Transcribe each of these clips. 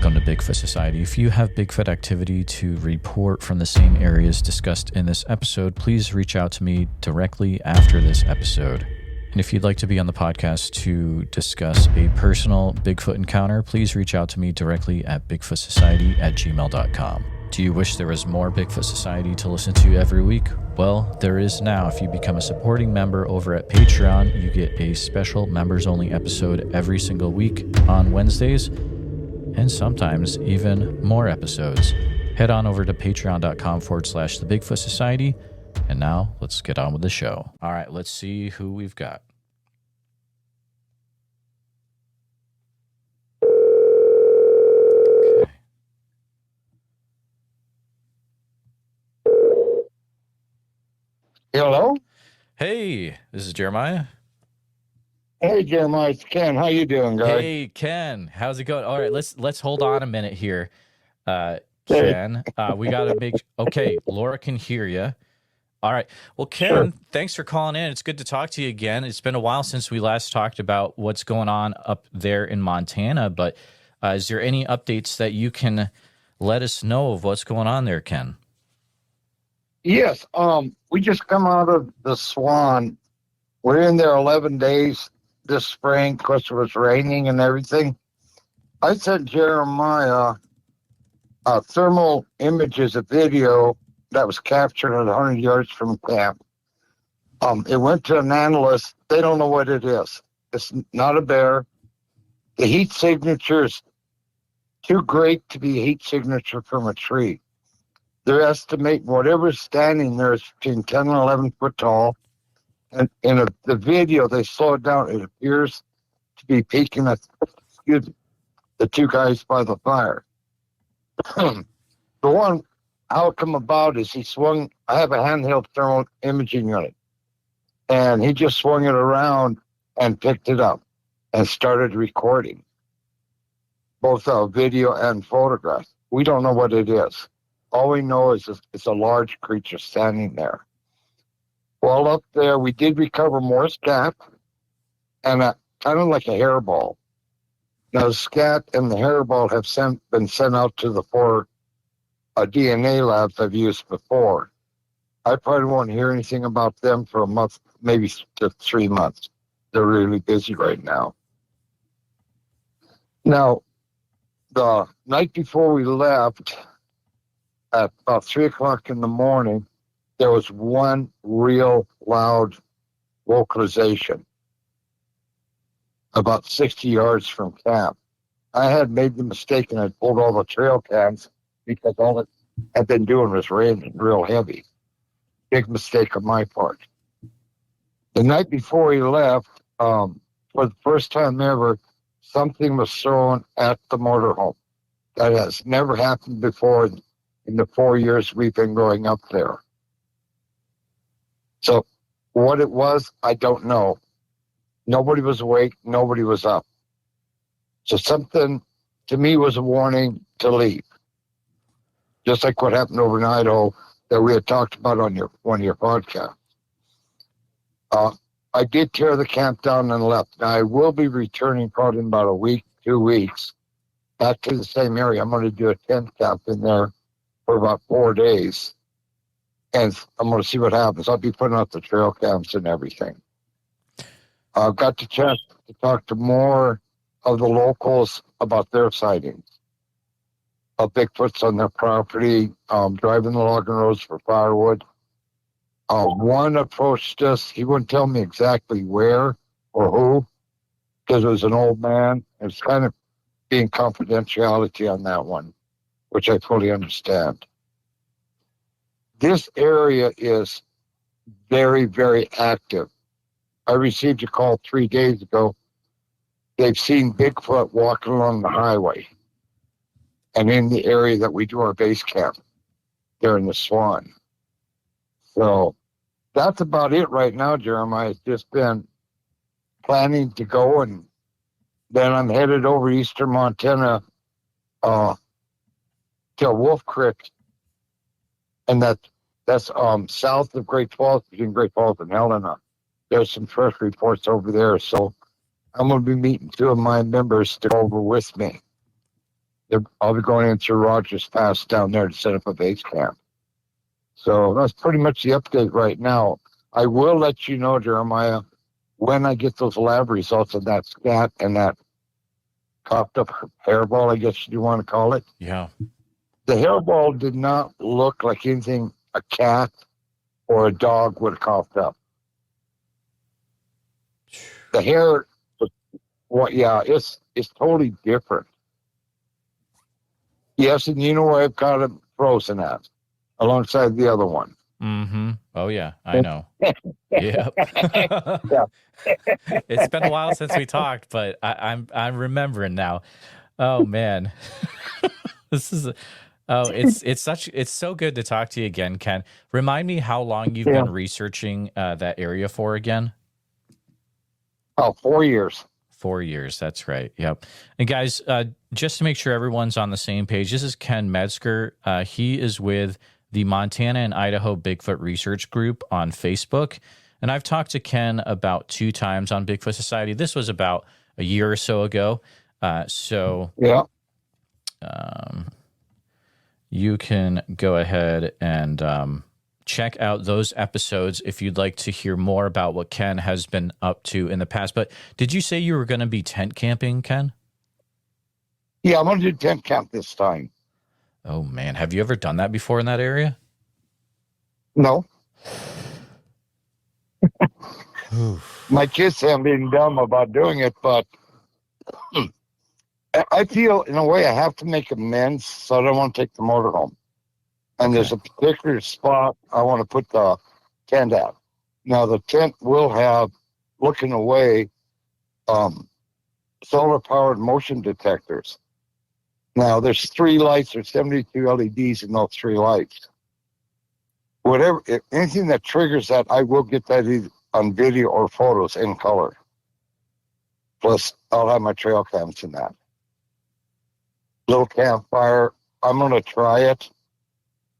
Welcome to Bigfoot Society. If you have Bigfoot activity to report from the same areas discussed in this episode, please reach out to me directly after this episode. And if you'd like to be on the podcast to discuss a personal Bigfoot encounter, please reach out to me directly at bigfootsociety@gmail.com. Do you wish there was more Bigfoot Society to listen to every week? Well, there is now. If you become a supporting member over at Patreon, you get a special members-only episode every single week on Wednesdays, and sometimes even more episodes. Head on over to patreon.com/The Bigfoot Society. And now let's get on with the show. All right, let's see who we've got. Okay. Hello? Hey, this is Jeremiah. Hey, Jeremiah, it's Ken. How you doing, guy? Hey, Ken. How's it going? All right, let's hold on a minute here. Ken, we got to make... Okay, Laura can hear you. All right. Well, Ken, Thanks for calling in. It's good to talk to you again. It's been a while since we last talked about what's going on up there in Montana, but is there any updates that you can let us know of what's going on there, Ken? Yes. We just come out of the Swan. We're in there 11 days this spring. Of course, it was raining and everything. I sent Jeremiah thermal images, a video that was captured at 100 yards from camp. It went to an analyst. They don't know what it is. It's not a bear. The heat signature is too great to be a heat signature from a tree. They're estimating whatever's standing there is between 10 and 11 foot tall. And in the video, they slow it down. It appears to be peeking at the two guys by the fire. The one, how it come about is he swung, I have a handheld thermal imaging unit, and he just swung it around and picked it up and started recording both video and photographs. We don't know what it is. All we know is it's a large creature standing there. Well, up there, we did recover more scat and kind of like a hairball. Now, the scat and the hairball have been sent out to the four DNA labs I've used before. I probably won't hear anything about them for a month, maybe to 3 months. They're really busy right now. Now, the night before we left, at about 3 o'clock in the morning, there was one real loud vocalization about 60 yards from camp. I had made the mistake and I pulled all the trail cams because all it had been doing was raining real heavy. Big mistake on my part. The night before he left, for the first time ever, something was thrown at the motorhome. That has never happened before in the 4 years we've been going up there. So what it was, I don't know. Nobody was awake. Nobody was up. So something, to me, was a warning to leave. Just like what happened over in Idaho that we had talked about on one of your podcasts. I did tear the camp down and left. Now, I will be returning probably in about a week, 2 weeks, back to the same area. I'm going to do a tent camp in there for about 4 days. And I'm going to see what happens. I'll be putting out the trail cams and everything. I've got the chance to talk to more of the locals about their sightings of Bigfoots on their property, driving the logging roads for firewood. One approached us. He wouldn't tell me exactly where or who, because it was an old man. It's kind of being confidentiality on that one, which I fully understand. This area is very, very active. I received a call 3 days ago. They've seen Bigfoot walking along the highway and in the area that we do our base camp there in the Swan. So that's about it right now, Jeremiah. It's just been planning to go, and then I'm headed over eastern Montana to Wolf Creek, and that's south of Great Falls, between Great Falls and Helena. There's some fresh reports over there, so I'm going to be meeting 2 of my members to go over with me. I'll be going in through Rogers Pass down there to set up a base camp. So that's pretty much the update right now. I will let you know, Jeremiah, when I get those lab results of that scat and that coughed up hairball, I guess you want to call it. Yeah. The hairball did not look like anything a cat or a dog would have coughed up. The hair, it's totally different. Yes, and you know where I've got it frozen at, alongside the other one. Mm-hmm. Oh, yeah, I know. Yep. Yeah. It's been a while since we talked, but I'm remembering now. Oh, man. This is it's so good to talk to you again, Ken. Remind me how long you've been researching that area for again. Oh, 4 years. 4 years. That's right. Yep. And guys, just to make sure everyone's on the same page, this is Ken Metzger. He is with the Montana and Idaho Bigfoot Research Group on Facebook. And I've talked to Ken about 2 times on Bigfoot Society. This was about a year or so ago. You can go ahead and check out those episodes if you'd like to hear more about what Ken has been up to in the past. But did you say you were going to be tent camping, Ken? Yeah, I'm going to do tent camp this time. Oh, man. Have you ever done that before in that area? No. My kids say I'm being dumb about doing it, but I feel, in a way, I have to make amends, so I don't want to take the motor home. And there's a particular spot I want to put the tent at. Now, the tent will have, looking away, solar-powered motion detectors. Now, there's 3 lights. There's 72 LEDs in those 3 lights. If anything that triggers that, I will get that either on video or photos in color. Plus, I'll have my trail cams in that. Little campfire. I'm going to try it.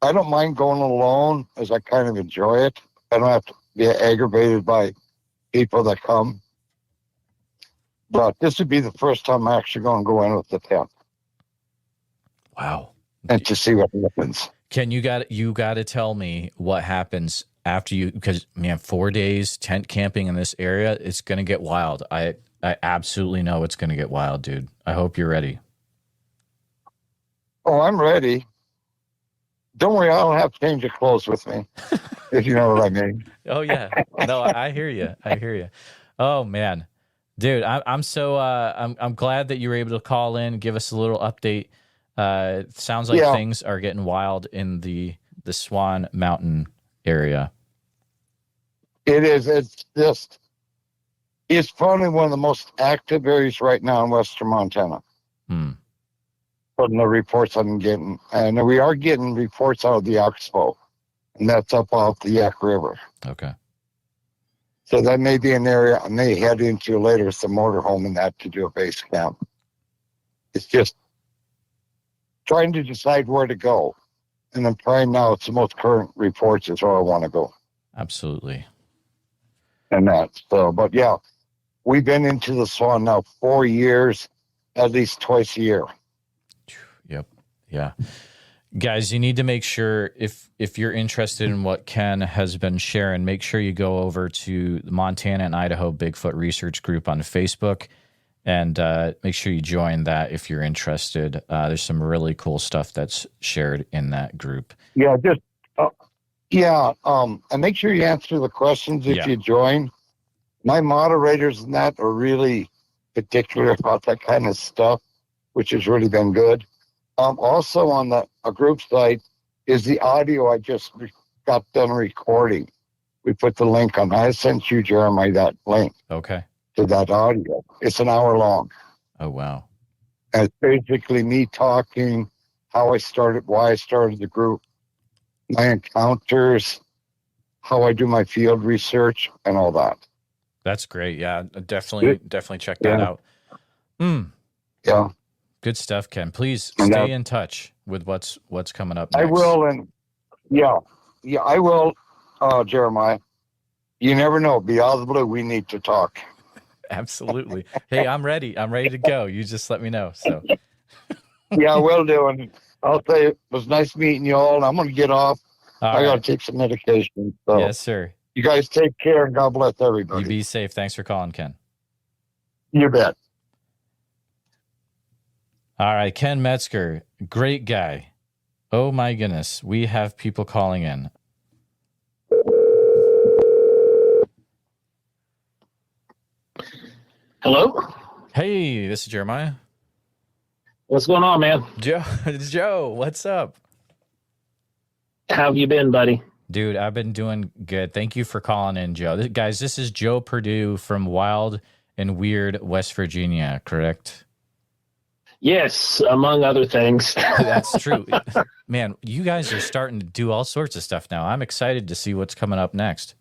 I don't mind going alone, as I kind of enjoy it. I don't have to get aggravated by people that come. But this would be the first time I'm actually going to go in with the tent. Wow. And to see what happens. Ken, you got to tell me what happens after you, because, man, 4 days tent camping in this area, it's going to get wild. I absolutely know it's going to get wild, dude. I hope you're ready. Oh, I'm ready. Don't worry, I don't have to change your clothes with me, if you know what I mean. Oh, yeah. No, I hear you. I hear you. Oh, man. Dude, I'm so I'm glad that you were able to call in, give us a little update. Sounds like things are getting wild in the Swan Mountain area. It is. It's probably one of the most active areas right now in western Montana. From the reports I'm getting. And we are getting reports out of the Oxbow, and that's up off the Yak River. Okay. So that may be an area I may head into later with the motorhome and that to do a base camp. It's just trying to decide where to go. And I'm trying now, it's the most current reports is where I want to go. Absolutely. And that. So, but yeah, we've been into the Swan now 4 years, at least twice a year. Yep. Yeah. Guys, you need to make sure if you're interested in what Ken has been sharing, make sure you go over to the Montana and Idaho Bigfoot Research Group on Facebook and make sure you join that if you're interested. There's some really cool stuff that's shared in that group. Yeah, and make sure you answer the questions if you join. My moderators and that are really particular about that kind of stuff, which has really been good. Also on a group site is the audio I just got done recording. We put the link on. I sent you, Jeremiah, that link. Okay. To that audio. It's an hour long. Oh, wow. And it's basically me talking, how I started, why I started the group, my encounters, how I do my field research, and all that. That's great. Yeah, definitely check that out. Yeah. Good stuff, Ken. Please stay in touch with what's coming up next. I will, and I will, Jeremiah. You never know. Beyond the blue, we need to talk. Absolutely. Hey, I'm ready. I'm ready to go. You just let me know. So Yeah, will do. And I'll say it was nice meeting you all. And I'm going to get off. All I got right. to take some medication. So Yes, sir. you guys take care and God bless You everybody. be safe. Thanks for calling, Ken. You bet. All right, Ken Metzger, great guy. Oh my goodness, we have people calling in. Hello? Hey, this is Jeremiah. What's going on, man? Joe, what's up? How have you been, buddy? Dude, I've been doing good. Thank you for calling in, Joe. Guys, this is Joe Purdue from Wild and Weird, West Virginia, correct? Yes, among other things. That's true. Man, you guys are starting to do all sorts of stuff now. I'm excited to see what's coming up next.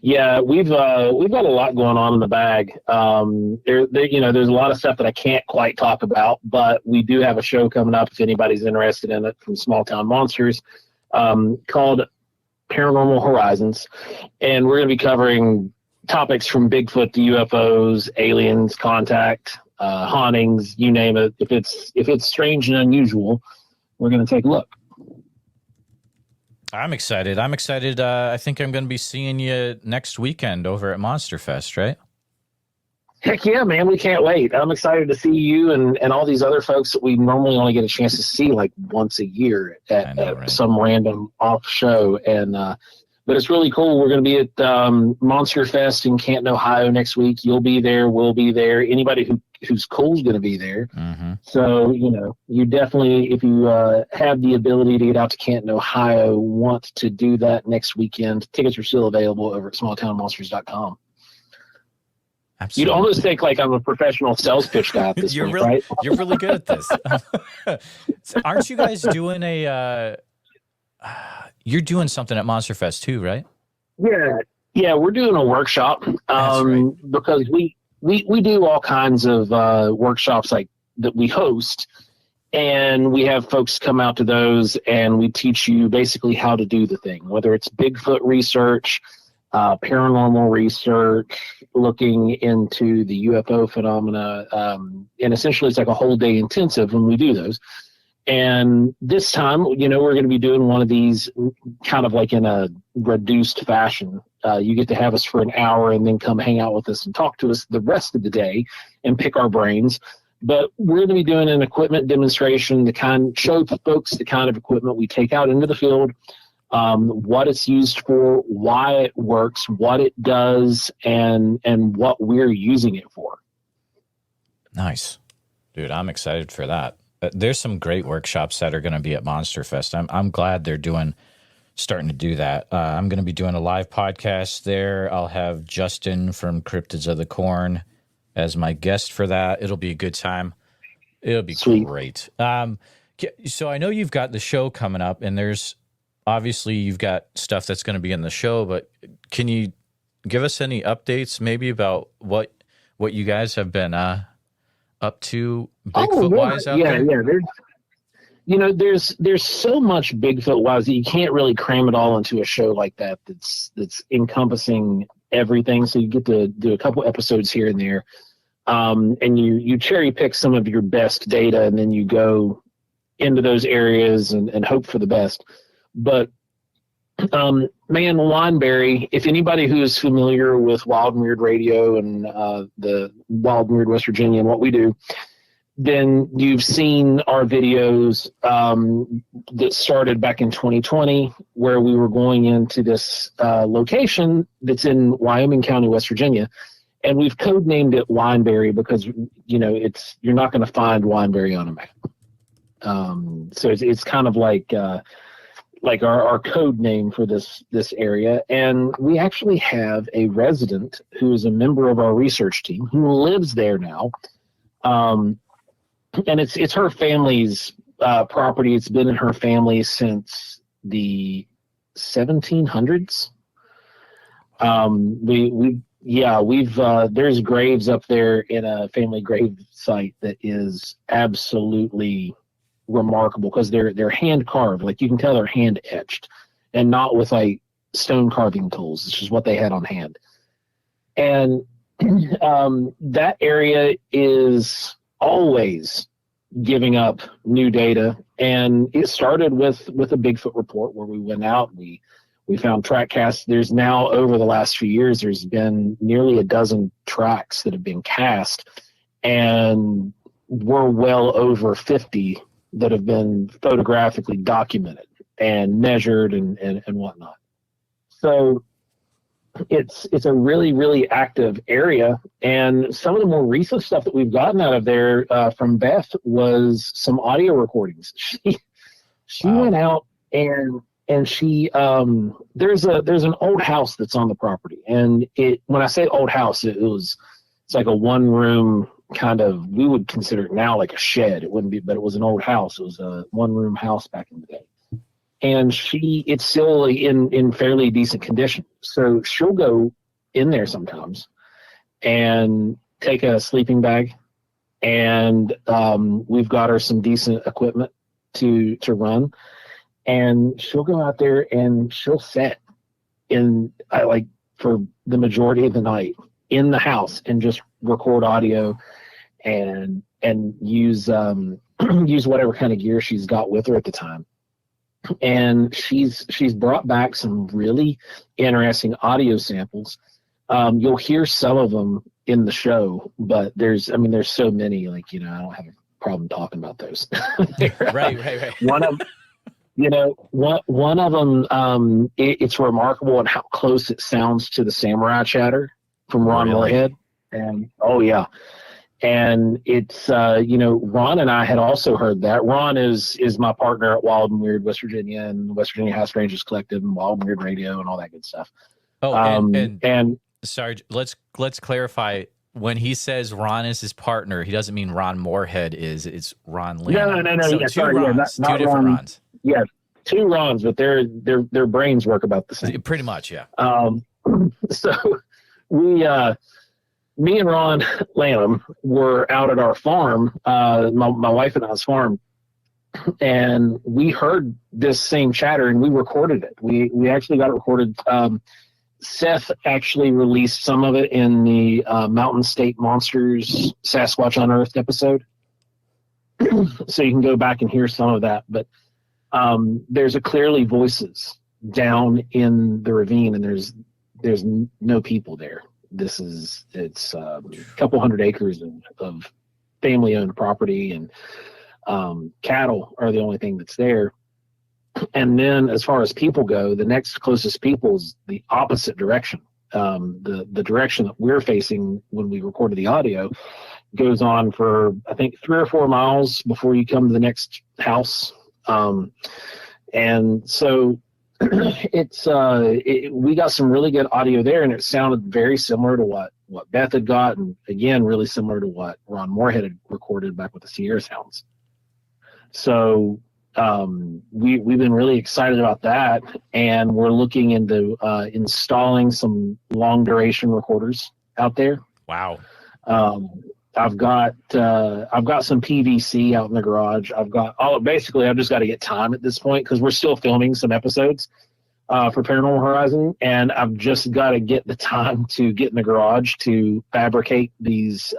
Yeah, we've got a lot going on in the bag. There's a lot of stuff that I can't quite talk about, but we do have a show coming up if anybody's interested in it from Small Town Monsters, called Paranormal Horizons, and we're going to be covering topics from Bigfoot to UFOs, aliens, contact, hauntings, you name it. If it's strange and unusual, we're going to take a look. I'm excited. I think I'm going to be seeing you next weekend over at Monster Fest, right? Heck yeah, man. We can't wait. I'm excited to see you and all these other folks that we normally only get a chance to see like once a year at some random off show. And but it's really cool. We're going to be at Monster Fest in Canton, Ohio next week. You'll be there. We'll be there. Anybody who's cool is going to be there. Mm-hmm. So, you definitely, if you have the ability to get out to Canton, Ohio, want to do that next weekend. Tickets are still available over at smalltownmonsters.com. Absolutely. You'd almost think like I'm a professional sales pitch guy at this point, right? You're really good at this. So aren't you guys doing you're doing something at Monster Fest too, right? Yeah, we're doing a workshop because we do all kinds of workshops like that we host, and we have folks come out to those, and we teach you basically how to do the thing, whether it's Bigfoot research, paranormal research, looking into the UFO phenomena, and essentially it's like a whole day intensive when we do those. And this time, we're going to be doing one of these kind of like in a reduced fashion. You get to have us for an hour and then come hang out with us and talk to us the rest of the day and pick our brains. But we're going to be doing an equipment demonstration, show folks the kind of equipment we take out into the field, what it's used for, why it works, what it does, and what we're using it for. Nice. Dude, I'm excited for that. There's some great workshops that are going to be at Monster Fest. I'm glad they're starting to do that. I'm going to be doing a live podcast there. I'll have Justin from Cryptids of the Corn as my guest for that. It'll be a good time. It'll be Sweet. Great. So I know you've got the show coming up, and obviously you've got stuff that's going to be in the show, but can you give us any updates maybe about what you guys have been up to Bigfoot-wise out there? Yeah. There's so much Bigfoot-wise that you can't really cram it all into a show like that that's encompassing everything. So you get to do a couple episodes here and there, and you cherry pick some of your best data, and then you go into those areas and hope for the best. But man, Wineberry, if anybody who is familiar with Wild and Weird Radio and the Wild and Weird West Virginia and what we do, then you've seen our videos that started back in 2020, where we were going into this location that's in Wyoming County, West Virginia, and we've codenamed it Wineberry because you're not going to find Wineberry on a map. So it's kind of like our code name for this area. And we actually have a resident who is a member of our research team who lives there now. And it's her family's property. It's been in her family since the 1700s. There's graves up there in a family grave site that is absolutely remarkable because they're hand carved. Like you can tell they're hand etched and not with like stone carving tools. It's just what they had on hand. And that area is always giving up new data. And it started with a Bigfoot report where we went out, we found track casts. There's now, over the last few years, there's been nearly a dozen tracks that have been cast, and we're well over 50 that have been photographically documented and measured and whatnot. So it's a really, really active area. And some of the more recent stuff that we've gotten out of there from Beth was some audio recordings. She went out and she there's an old house that's on the property, and when I say old house, it's like a one room kind of, we would consider it now like a shed. It wouldn't be, but it was an old house. It was a one room house back in the day. And it's still in fairly decent condition. So she'll go in there sometimes and take a sleeping bag, and we've got her some decent equipment to run, and she'll go out there and she'll set like for the majority of the night in the house and just record audio and use use whatever kind of gear she's got with her at the time. And she's brought back some really interesting audio samples. You'll hear some of them in the show, but there's so many, like, I don't have a problem talking about those. Right. One of them, it's remarkable in how close it sounds to the samurai chatter from Ron Moorhead. And and it's Ron and I had also heard that. Ron is my partner at Wild and Weird West Virginia and West Virginia House Rangers Collective and Wild and Weird Radio and all that good stuff. Oh, and sorry, let's clarify. When he says Ron is his partner, he doesn't mean Ron Moorhead is. It's Ron Lynn. No. So yeah, two sorry, Rons, not two different Ron, Rons. Yeah, two Rons, but their brains work about the same. Pretty much, yeah. So me and Ron Lanham were out at our farm, my wife and I's farm, and we heard this same chatter and we recorded it. We actually got it recorded. Seth actually released some of it in the Mountain State Monsters Sasquatch Unearthed episode. So you can go back and hear some of that. But there's clearly voices down in the ravine, and there's no people there. It's a couple hundred acres of family-owned property, and cattle are the only thing that's there. And then as far as people go, the next closest people is the opposite direction. The direction that we're facing when we recorded the audio goes on for, I think, 3 or 4 miles before you come to the next house. And so we got some really good audio there, and it sounded very similar to what Beth had got, and again, really similar to what Ron Moorhead had recorded back with the Sierra Sounds. So we've been really excited about that, and we're looking into installing some long duration recorders out there. Wow. I've got some PVC out in the garage. I've just got to get time at this point because we're still filming some episodes for Paranormal Horizon, and I've just got to get the time to get in the garage to fabricate these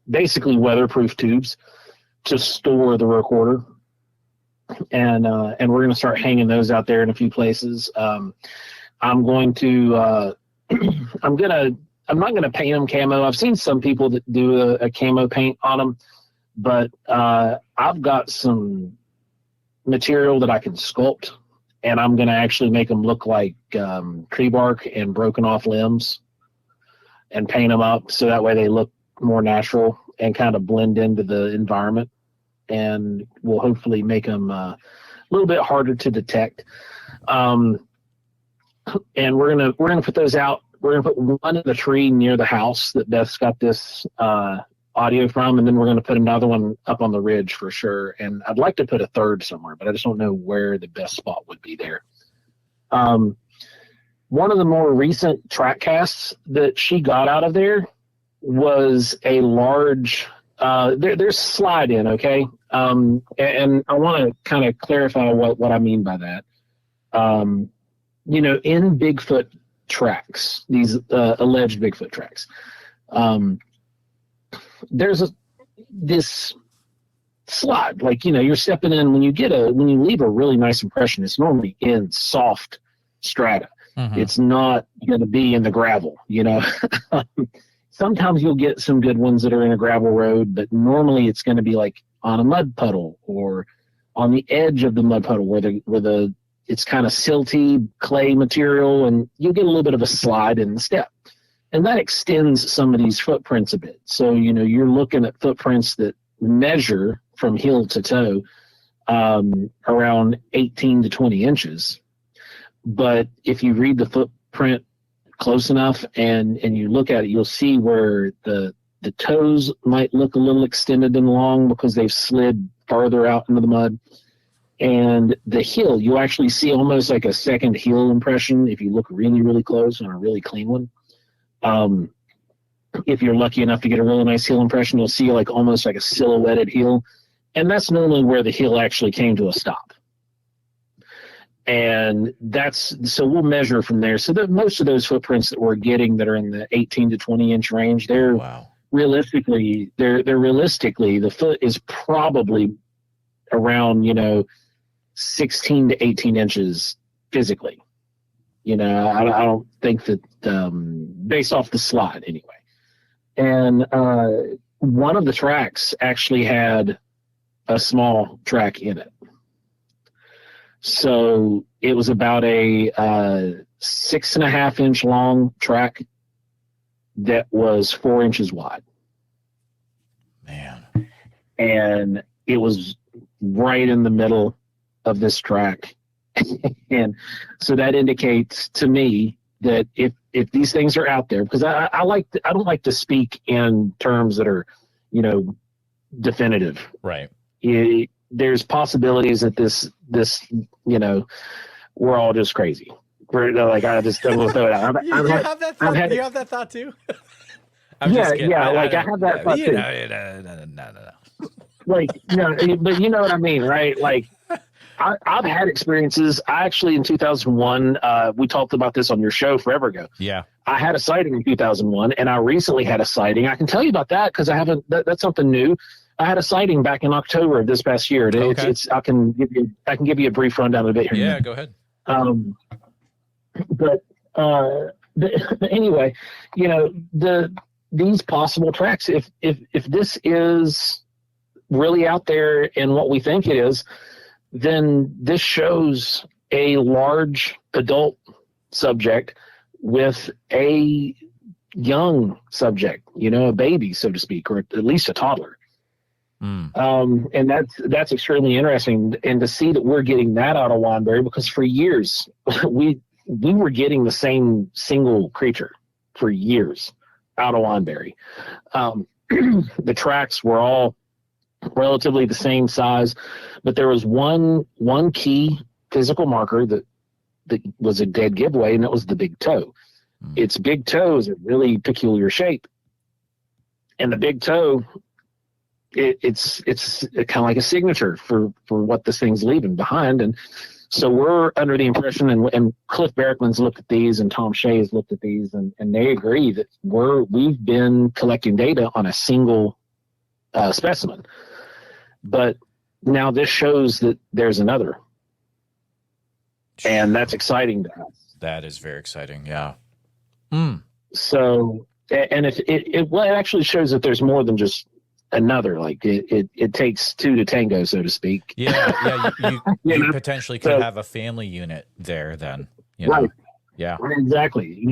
basically weatherproof tubes to store the recorder. And we're going to start hanging those out there in a few places. I'm not going to paint them camo. I've seen some people that do a camo paint on them, but I've got some material that I can sculpt, and I'm going to actually make them look like tree bark and broken off limbs and paint them up so that way they look more natural and kind of blend into the environment, and will hopefully make them a little bit harder to detect. And we're gonna put those out. We're gonna put one in the tree near the house that Beth's got this audio from, and then we're gonna put another one up on the ridge for sure. And I'd like to put a third somewhere, but I just don't know where the best spot would be there. One of the more recent track casts that she got out of there was a large. There's slide in, okay? And I want to kind of clarify what I mean by that. In Bigfoot tracks, these alleged Bigfoot tracks, there's slide. Like, you're stepping in when you leave a really nice impression, it's normally in soft strata. Mm-hmm. It's not going to be in the gravel, Sometimes you'll get some good ones that are in a gravel road, but normally it's going to be like on a mud puddle or on the edge of the mud puddle where it's kind of silty clay material, and you'll get a little bit of a slide in the step. And that extends some of these footprints a bit. So, you're looking at footprints that measure from heel to toe around 18 to 20 inches. But if you read the footprint close enough and you look at it, you'll see where the toes might look a little extended and long because they've slid farther out into the mud. And the heel, you'll actually see almost like a second heel impression if you look really, really close on a really clean one. If you're lucky enough to get a really nice heel impression, you'll see like almost like a silhouetted heel. And that's normally where the heel actually came to a stop. And so we'll measure from there. So most of those footprints that we're getting that are in the 18 to 20 inch range, realistically, the foot is probably around, 16 to 18 inches physically. I don't think that, based off the slide anyway. And one of the tracks actually had a small track in it. So it was about a 6.5 inch long track that was 4 inches wide. Man. And it was right in the middle of this track. And so that indicates to me that if these things are out there, because I don't like to speak in terms that are, definitive. Right. There's possibilities that this, we're all just crazy. I just don't throw it out. You have that thought? You have that thought too? I'm just kidding. I have that thought too. No. But you know what I mean, right? Like, I've had experiences. I actually, in 2001, we talked about this on your show forever ago. Yeah. I had a sighting in 2001, and I recently had a sighting. I can tell you about that because that's something new. I had a sighting back in October of this past year. Okay. I can give you a brief rundown of it here. Yeah, go ahead. But anyway, these possible tracks, if this is really out there and what we think it is, then this shows a large adult subject with a young subject, a baby, so to speak, or at least a toddler. And that's extremely interesting. And to see that we're getting that out of Wandberry, because for years we were getting the same single creature for years out of Wandberry. The tracks were all relatively the same size, but there was one key physical marker that was a dead giveaway, and that was the big toe. Its big toe is a really peculiar shape, and the big toe, it's kind of like a signature for what this thing's leaving behind. And so we're under the impression, and Cliff Barrickman's looked at these, and Tom Shea's looked at these, and they agree that we've been collecting data on a single specimen. But now this shows that there's another. And that's exciting to us. That is very exciting, yeah. So, and it actually shows that there's more than just another. Like it takes two to tango, so to speak. Yeah. You potentially could have a family unit there then. Right. Yeah. Exactly.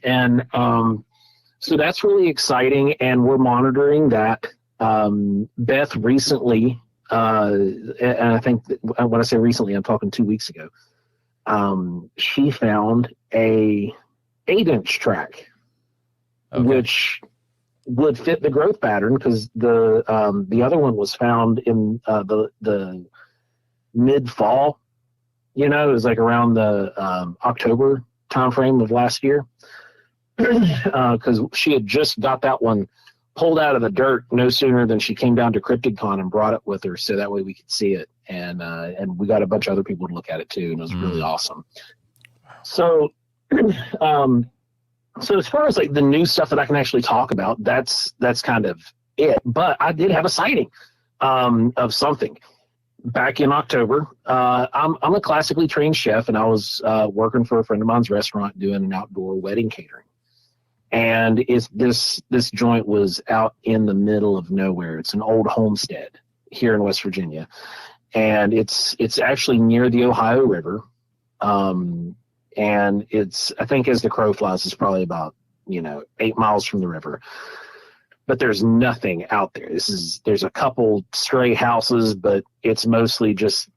And so that's really exciting, and we're monitoring that. Beth recently, and I think when I say recently, I'm talking 2 weeks ago. She found a 8-inch track, which would fit the growth pattern, because the other one was found in the mid-fall. It was like around the October timeframe of last year, because she had just got that one pulled out of the dirt no sooner than she came down to CryptidCon and brought it with her, so that way we could see it. And we got a bunch of other people to look at it too, and it was really awesome. So, so as far as like the new stuff that I can actually talk about, that's kind of it. But I did have a sighting. of something. Back in October, I'm a classically trained chef, and I was working for a friend of mine's restaurant doing an outdoor wedding catering. And this joint was out in the middle of nowhere. It's an old homestead here in West Virginia, and it's actually near the Ohio River. And it's, I think as the crow flies, it's probably about 8 miles from the river. But there's nothing out there. There's a couple stray houses, but it's mostly just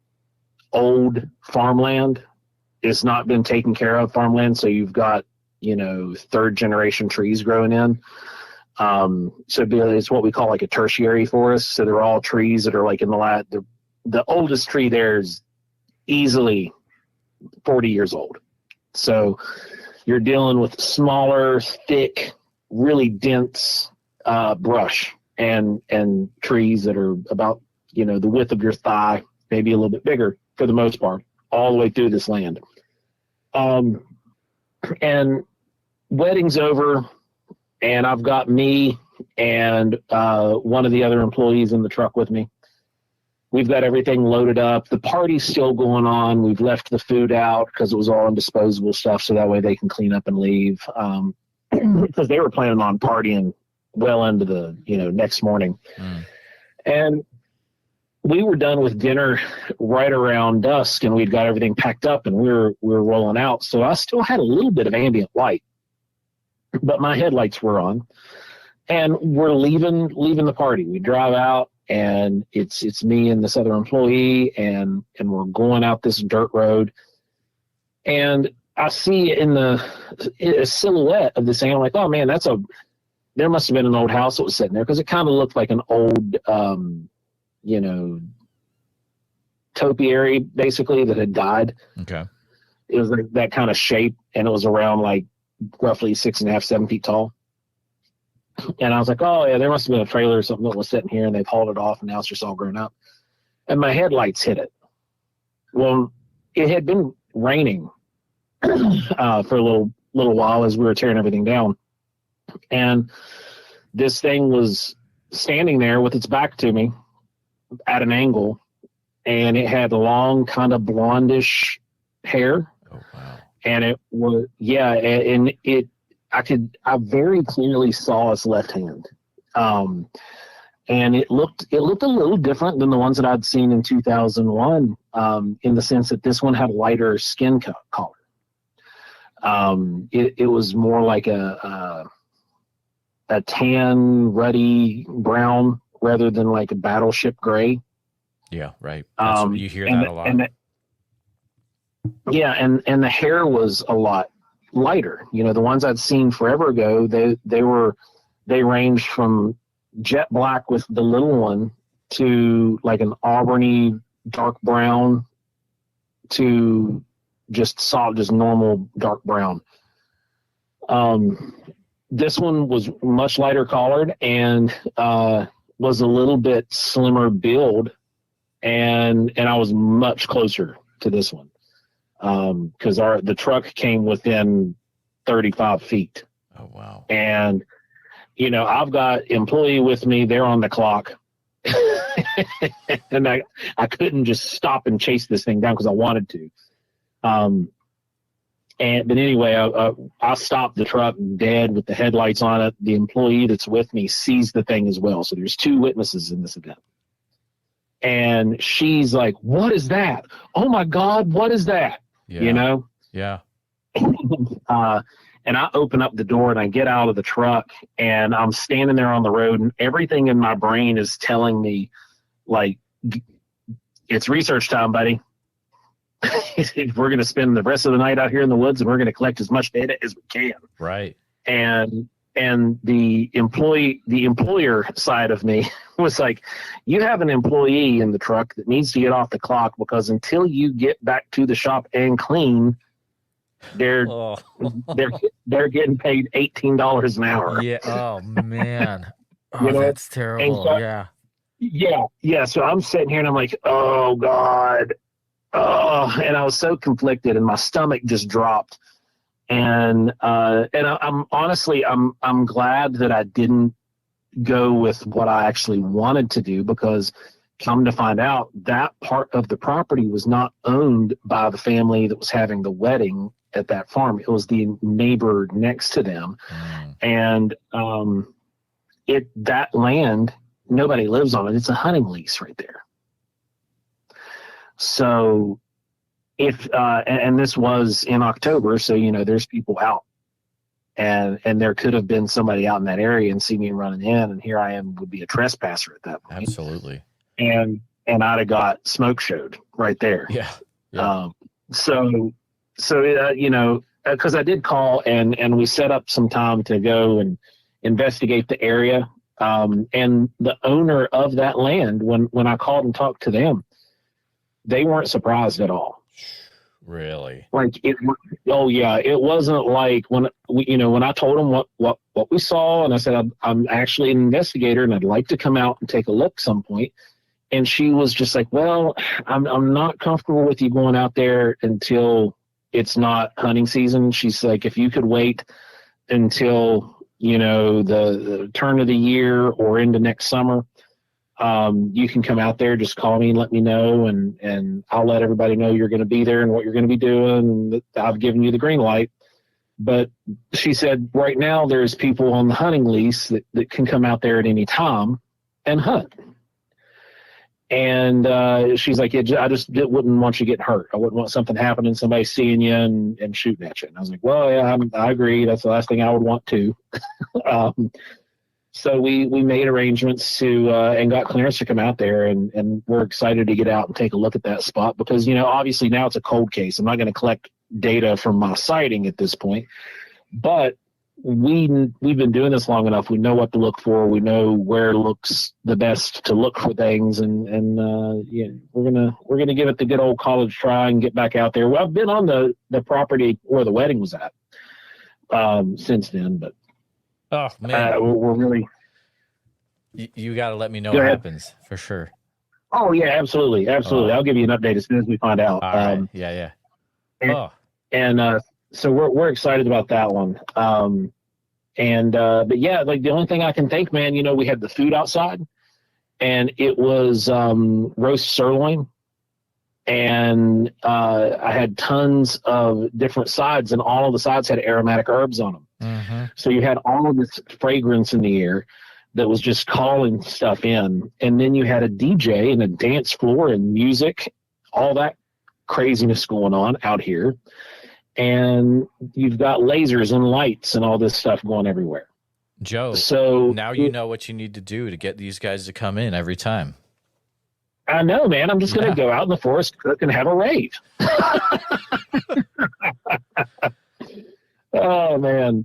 old farmland. It's not been taken care of farmland, so you've got third generation trees growing in. So it's what we call like a tertiary forest. So they're all trees that are like in the oldest tree there is easily 40 years old. So you're dealing with smaller, thick, really dense brush and trees that are about the width of your thigh, maybe a little bit bigger for the most part, all the way through this land. And wedding's over, and I've got me and one of the other employees in the truck with me. We've got everything loaded up. The party's still going on. We've left the food out because it was all indisposable stuff, so that way they can clean up and leave. Because they were planning on partying well into the next morning. And we were done with dinner right around dusk, and we'd got everything packed up, and we were rolling out. So I still had a little bit of ambient light, but my headlights were on, and we're leaving the party. We drive out, and it's me and this other employee, and we're going out this dirt road, and I see in a silhouette of this thing. I'm like, oh man, there must have been an old house that was sitting there, because it kind of looked like an old, topiary basically that had died. Okay. It was like that kind of shape, and it was around like roughly 6.5, 7 feet tall. And I was like, oh yeah, there must have been a trailer or something that was sitting here, and they've hauled it off, and now it's just all grown up. And my headlights hit it. Well, it had been raining for a little while as we were tearing everything down. And this thing was standing there with its back to me at an angle, and it had long, kind of blondish hair. Oh, wow. And it was, I very clearly saw its left hand. And it looked a little different than the ones that I'd seen in 2001, in the sense that this one had lighter skin color. It was more like a tan, ruddy brown rather than like a battleship gray. Yeah, right. You hear that a lot. And the hair was a lot lighter. The ones I'd seen forever ago, they ranged from jet black with the little one to like an auburny dark brown to just normal dark brown. This one was much lighter colored and was a little bit slimmer build, and I was much closer to this one because the truck came within 35 feet. Oh wow! And I've got employee with me; they're on the clock, and I couldn't just stop and chase this thing down because I wanted to. But anyway, I stopped the truck dead with the headlights on it. The employee that's with me sees the thing as well. So there's 2 witnesses in this event. And she's like, what is that? Oh my God, what is that? Yeah. Yeah. And I open up the door and I get out of the truck, and I'm standing there on the road, and everything in my brain is telling me, like, it's research time, buddy. We're going to spend the rest of the night out here in the woods, and we're going to collect as much data as we can. Right. And the employer side of me was like, you have an employee in the truck that needs to get off the clock, because until you get back to the shop and clean, they're getting paid $18 an hour. Yeah. Oh man. Oh, that's terrible. So, yeah. So I'm sitting here and I'm like, oh God. Oh, and I was so conflicted, and my stomach just dropped. And I'm honestly, I'm glad that I didn't go with what I actually wanted to do, because come to find out, that part of the property was not owned by the family that was having the wedding at that farm. It was the neighbor next to them. And that land, nobody lives on it. It's a hunting lease right there. So if and this was in October, so there's people out, and there could have been somebody out in that area and see me running in, and here I am, would be a trespasser at that point. Absolutely. And I'd have got smoke showed right there. Yeah. So because I did call and we set up some time to go and investigate the area. And the owner of that land, when I called and talked to them, they weren't surprised at all. Really? Like it wasn't like when I told them what we saw, and I said I'm actually an investigator and I'd like to come out and take a look some point. And she was just like, well, I'm not comfortable with you going out there until it's not hunting season. She's like, if you could wait until, the turn of the year or into next summer, you can come out there, just call me and let me know. And I'll let everybody know you're going to be there and what you're going to be doing. And I've given you the green light. But she said, right now there's people on the hunting lease that can come out there at any time and hunt. And she's like, I just wouldn't want you to get hurt. I wouldn't want something happening, somebody seeing you and shooting at you. And I was like, well, yeah, I agree. That's the last thing I would want to. So we made arrangements to and got clearance to come out there, and we're excited to get out and take a look at that spot because, obviously now it's a cold case. I'm not going to collect data from my sighting at this point, but we've been doing this long enough. We know what to look for. We know where it looks the best to look for things, and we're gonna give it the good old college try and get back out there. Well, I've been on the property where the wedding was at since then, but oh man, we're really. You got to let me know what happens for sure. Oh yeah, absolutely. I'll give you an update as soon as we find out. All right. Yeah. So we're excited about that one. But yeah, like the only thing I can think, man, we had the food outside, and it was roast sirloin, and I had tons of different sides, and all of the sides had aromatic herbs on them. Mm-hmm. So you had all of this fragrance in the air that was just calling stuff in, and then you had a DJ and a dance floor and music, all that craziness going on out here. And you've got lasers and lights and all this stuff going everywhere. Joe, so now you know what you need to do to get these guys to come in every time. I know, man. I'm just going to go out in the forest, cook, and have a rave. Oh, man.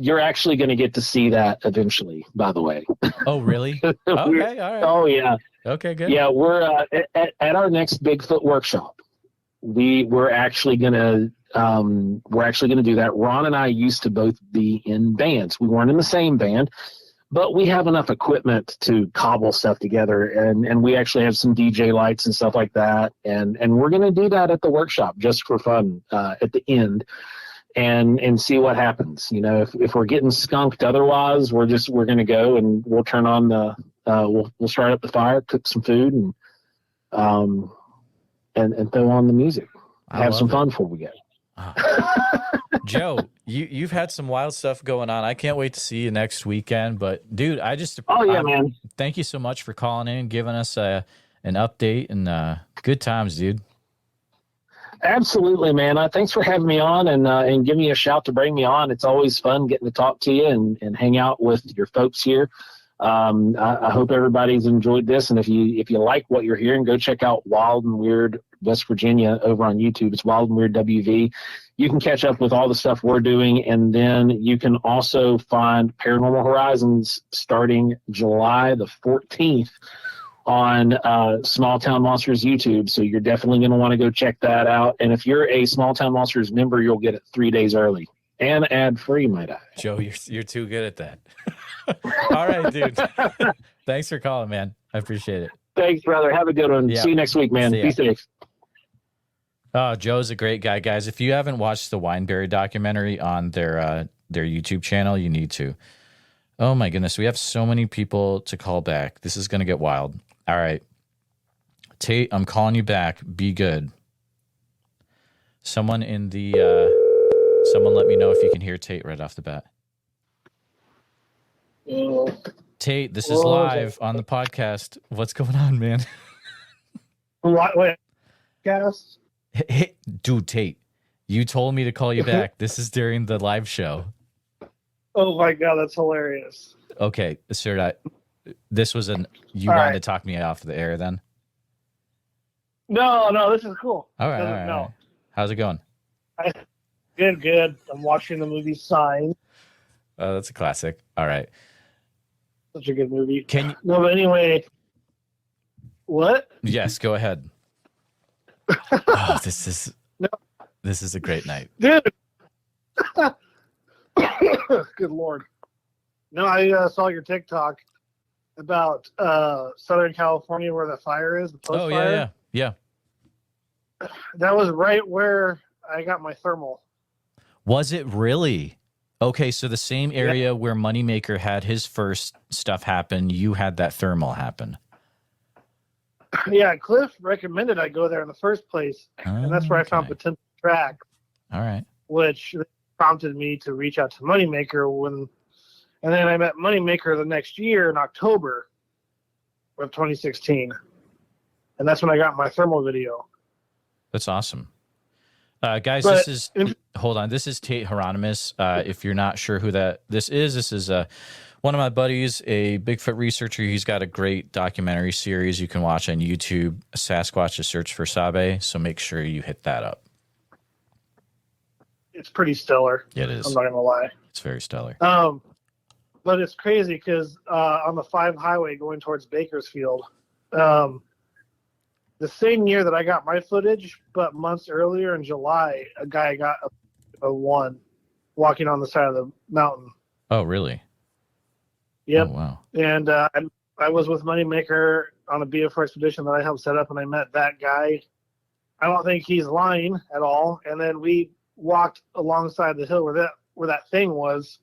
You're actually going to get to see that eventually, by the way. Oh, really? Okay, all right. Oh, yeah. Okay, good. Yeah, we're at our next Bigfoot workshop. We're actually going to do that. Ron and I used to both be in bands. We weren't in the same band, but we have enough equipment to cobble stuff together, and we actually have some DJ lights and stuff like that. And we're going to do that at the workshop just for fun at the end, and see what happens. If we're getting skunked, otherwise we're going to go and we'll turn on we'll start up the fire, cook some food, and throw on the music. Have some fun before we go. Joe, you've had some wild stuff going on. I can't wait to see you next weekend. But dude, man. Thank you so much for calling in and giving us an update, and good times, dude. Absolutely, man. Thanks for having me on and give me a shout to bring me on. It's always fun getting to talk to you and hang out with your folks here. I hope everybody's enjoyed this, and if you like what you're hearing, go check out Wild and Weird West Virginia over on YouTube. It's Wild and Weird WV. You can catch up with all the stuff we're doing, and then you can also find Paranormal Horizons starting July the 14th on Small Town Monsters YouTube. So you're definitely going to want to go check that out. And if you're a Small Town Monsters member, you'll get it 3 days early and ad free, might I? Joe, you're too good at that. All right, dude. Thanks for calling, man. I appreciate it. Thanks, brother. Have a good one. Yeah. See you next week, man. Be safe. Oh, Joe's a great guy, guys. If you haven't watched the Wineberry documentary on their YouTube channel, you need to. Oh my goodness, we have so many people to call back. This is going to get wild. All right. Tate, I'm calling you back. Be good. Someone in the someone let me know if you can hear Tate right off the bat. Tate, this is live on the podcast. What's going on, man? What? Wait, guys? Hey, dude, Tate, you told me to call you back. This is during the live show. Oh my god, that's hilarious. Okay, sir, this was you All wanted right. to talk me off the air then? No, this is cool. All right, No. all right. How's it going? Good. I'm watching the movie Sign. Oh, that's a classic. All right. Such a good movie. Can you... No, but anyway, what? Yes, go ahead. Oh, this is a great night. Dude. Good Lord. No, I saw your TikTok about Southern California where the fire is, the post fire. Yeah. That was right where I got my thermal. Was it really? Okay, so the same area where Moneymaker had his first stuff happen, you had that thermal happen. Yeah, Cliff recommended I go there in the first place, and that's where I found potential tracks. All right. Which prompted me to reach out to Moneymaker and then I met Moneymaker the next year in October of 2016. And that's when I got my thermal video. That's awesome. Guys, hold on. This is Tate Hieronymus. If you're not sure who this is one of my buddies, a Bigfoot researcher. He's got a great documentary series you can watch on YouTube, Sasquatch: A Search for Sabe. So make sure you hit that up. It's pretty stellar. It is. I'm not going to lie. It's very stellar. But it's crazy because on the 5 highway going towards Bakersfield, the same year that I got my footage, but months earlier in July, a guy got a one walking on the side of the mountain. Oh, really? Yep. Oh, wow. And I was with Moneymaker on a BF4 expedition that I helped set up, and I met that guy. I don't think he's lying at all. And then we walked alongside the hill where that thing was,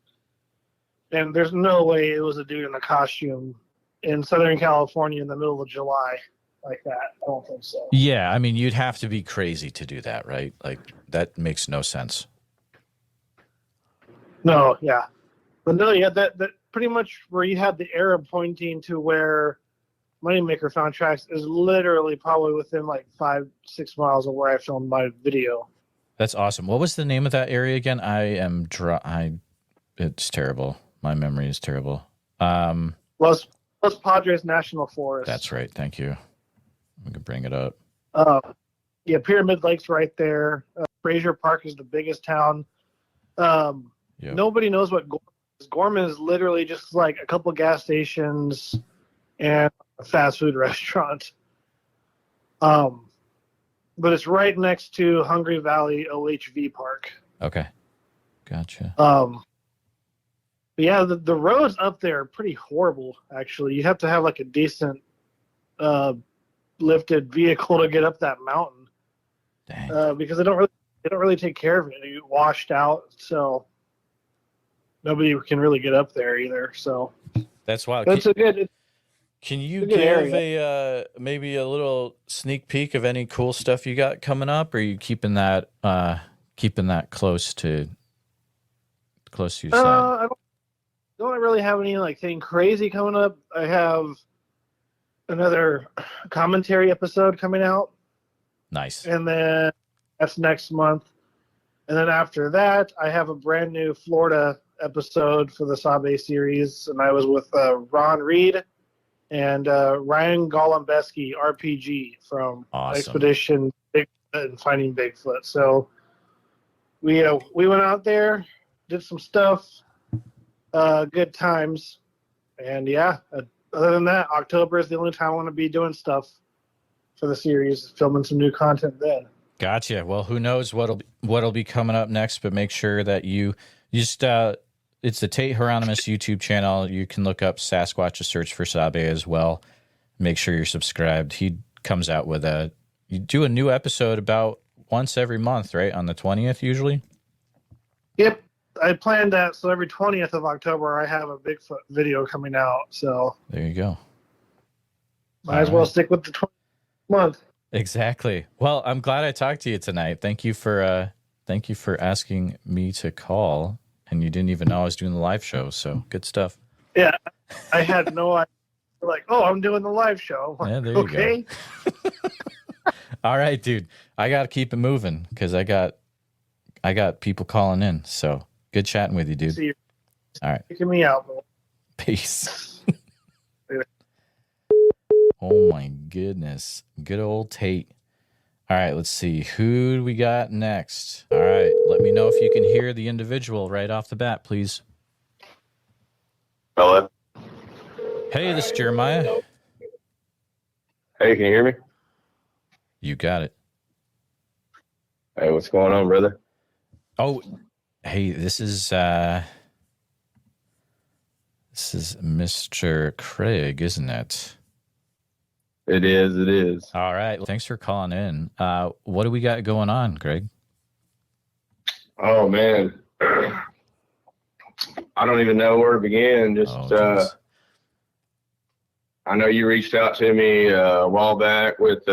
and there's no way it was a dude in a costume in Southern California in the middle of July like that. I don't think so. Yeah, I mean, you'd have to be crazy to do that, right? Like, that makes no sense. No, yeah. But no, yeah, that pretty much where you had the arrow pointing to where Moneymaker found tracks is literally probably within like 5-6 miles of where I filmed my video. That's awesome. What was the name of that area again? It's terrible. My memory is terrible. Los Padres National Forest. That's right. Thank you. We can bring it up. Yeah, Pyramid Lake's right there. Fraser Park is the biggest town. Nobody knows what Gorman is. Gorman is literally just like a couple gas stations and a fast food restaurant. But it's right next to Hungry Valley OHV Park. Okay. Gotcha. But yeah, the roads up there are pretty horrible, actually. You have to have like a decent lifted vehicle to get up that mountain. Dang. Because they don't really take care of it. They get washed out, so nobody can really get up there either. So that's wild. Can you give maybe a little sneak peek of any cool stuff you got coming up, or are you keeping that close to your side? I don't really have any like thing crazy coming up. I have another commentary episode coming out. Nice. And then that's next month. And then after that, I have a brand new Florida episode for the Sabe series, and I was with Ron Reed and Ryan Golembeski, RPG from Expedition Bigfoot and Finding Bigfoot. So we went out there, did some stuff, good times, and yeah. Other than that, October is the only time I want to be doing stuff for the series, filming some new content then. Gotcha. Well, who knows what'll be coming up next, but make sure that you just it's the Tate Hieronymus YouTube channel. You can look up Sasquatch: A Search for Sabe as well. Make sure you're subscribed. He comes out with you do a new episode about once every month, right? On the 20th usually? Yep. I planned that, so every 20th of October I have a Bigfoot video coming out. So there you go. Might as well stick with the 20 month. Exactly. Well, I'm glad I talked to you tonight. Thank you for asking me to call, and you didn't even know I was doing the live show. So good stuff. Yeah, I had no idea. Like, oh, I'm doing the live show. Yeah, there you go. All right, dude. I got to keep it moving because I got people calling in. So good chatting with you, dude. See you. All right. Taking me out. Peace. Oh my goodness. Good old Tate. All right, let's see. Who do we got next? All right. Let me know if you can hear the individual right off the bat, please. Hello. Hey, this is Jeremiah. Hey, can you hear me? You got it. Hey, what's going on, brother? Oh, hey, this is Mr. Craig, isn't it? It is. All right. Thanks for calling in. What do we got going on, Greg? Oh, man. I don't even know where to begin. I know you reached out to me a while back with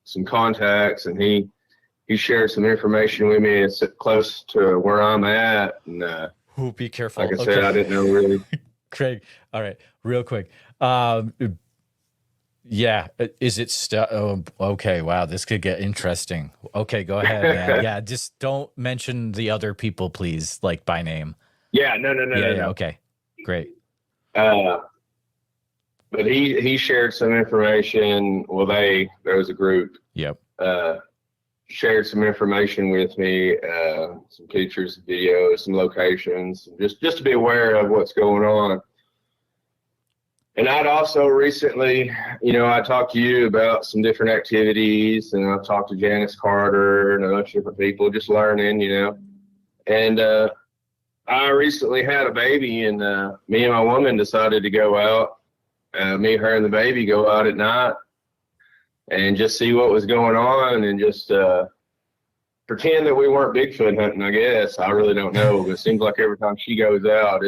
some contacts, and he shared some information with me. It's close to where I'm at. And Be careful. like I said, I didn't know really. Craig, all right, real quick. Yeah, is it okay, wow, this could get interesting. Okay, go ahead, man. Yeah, just don't mention the other people, please, like by name. Yeah, no. Okay, great. But he shared some information. Well, there was a group. Yep. Shared some information with me, some pictures, videos, some locations, just to be aware of what's going on. And I'd also recently, I talked to you about some different activities, and I've talked to Janice Carter and a bunch of different people, just learning, And I recently had a baby, and me and my woman decided to go out. Me, her, and the baby go out at night and just see what was going on, and just pretend that we weren't Bigfoot hunting, I guess. I really don't know, but it seems like every time she goes out,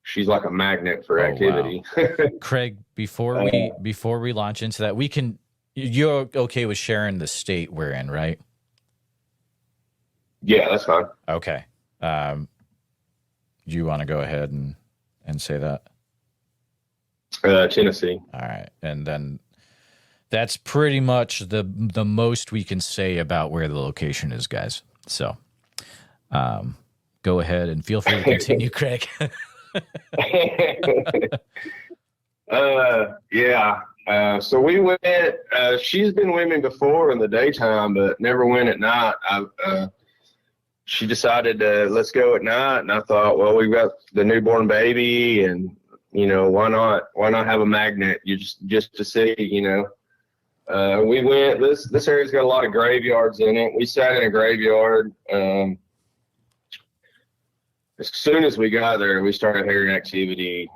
she's like a magnet for activity. Wow. Craig, before we launch into that, you're okay with sharing the state we're in, right? Yeah, that's fine. Okay. Do you want to go ahead and say that? Tennessee. All right. And then that's pretty much the most we can say about where the location is, guys. So go ahead and feel free to continue, Craig. Yeah. So we went, she's been with me before in the daytime, but never went at night. She decided let's go at night, and I thought, well, we've got the newborn baby, and why not have a magnet? You just to see, we went. This area's got a lot of graveyards in it. We sat in a graveyard. As soon as we got there, we started hearing activity.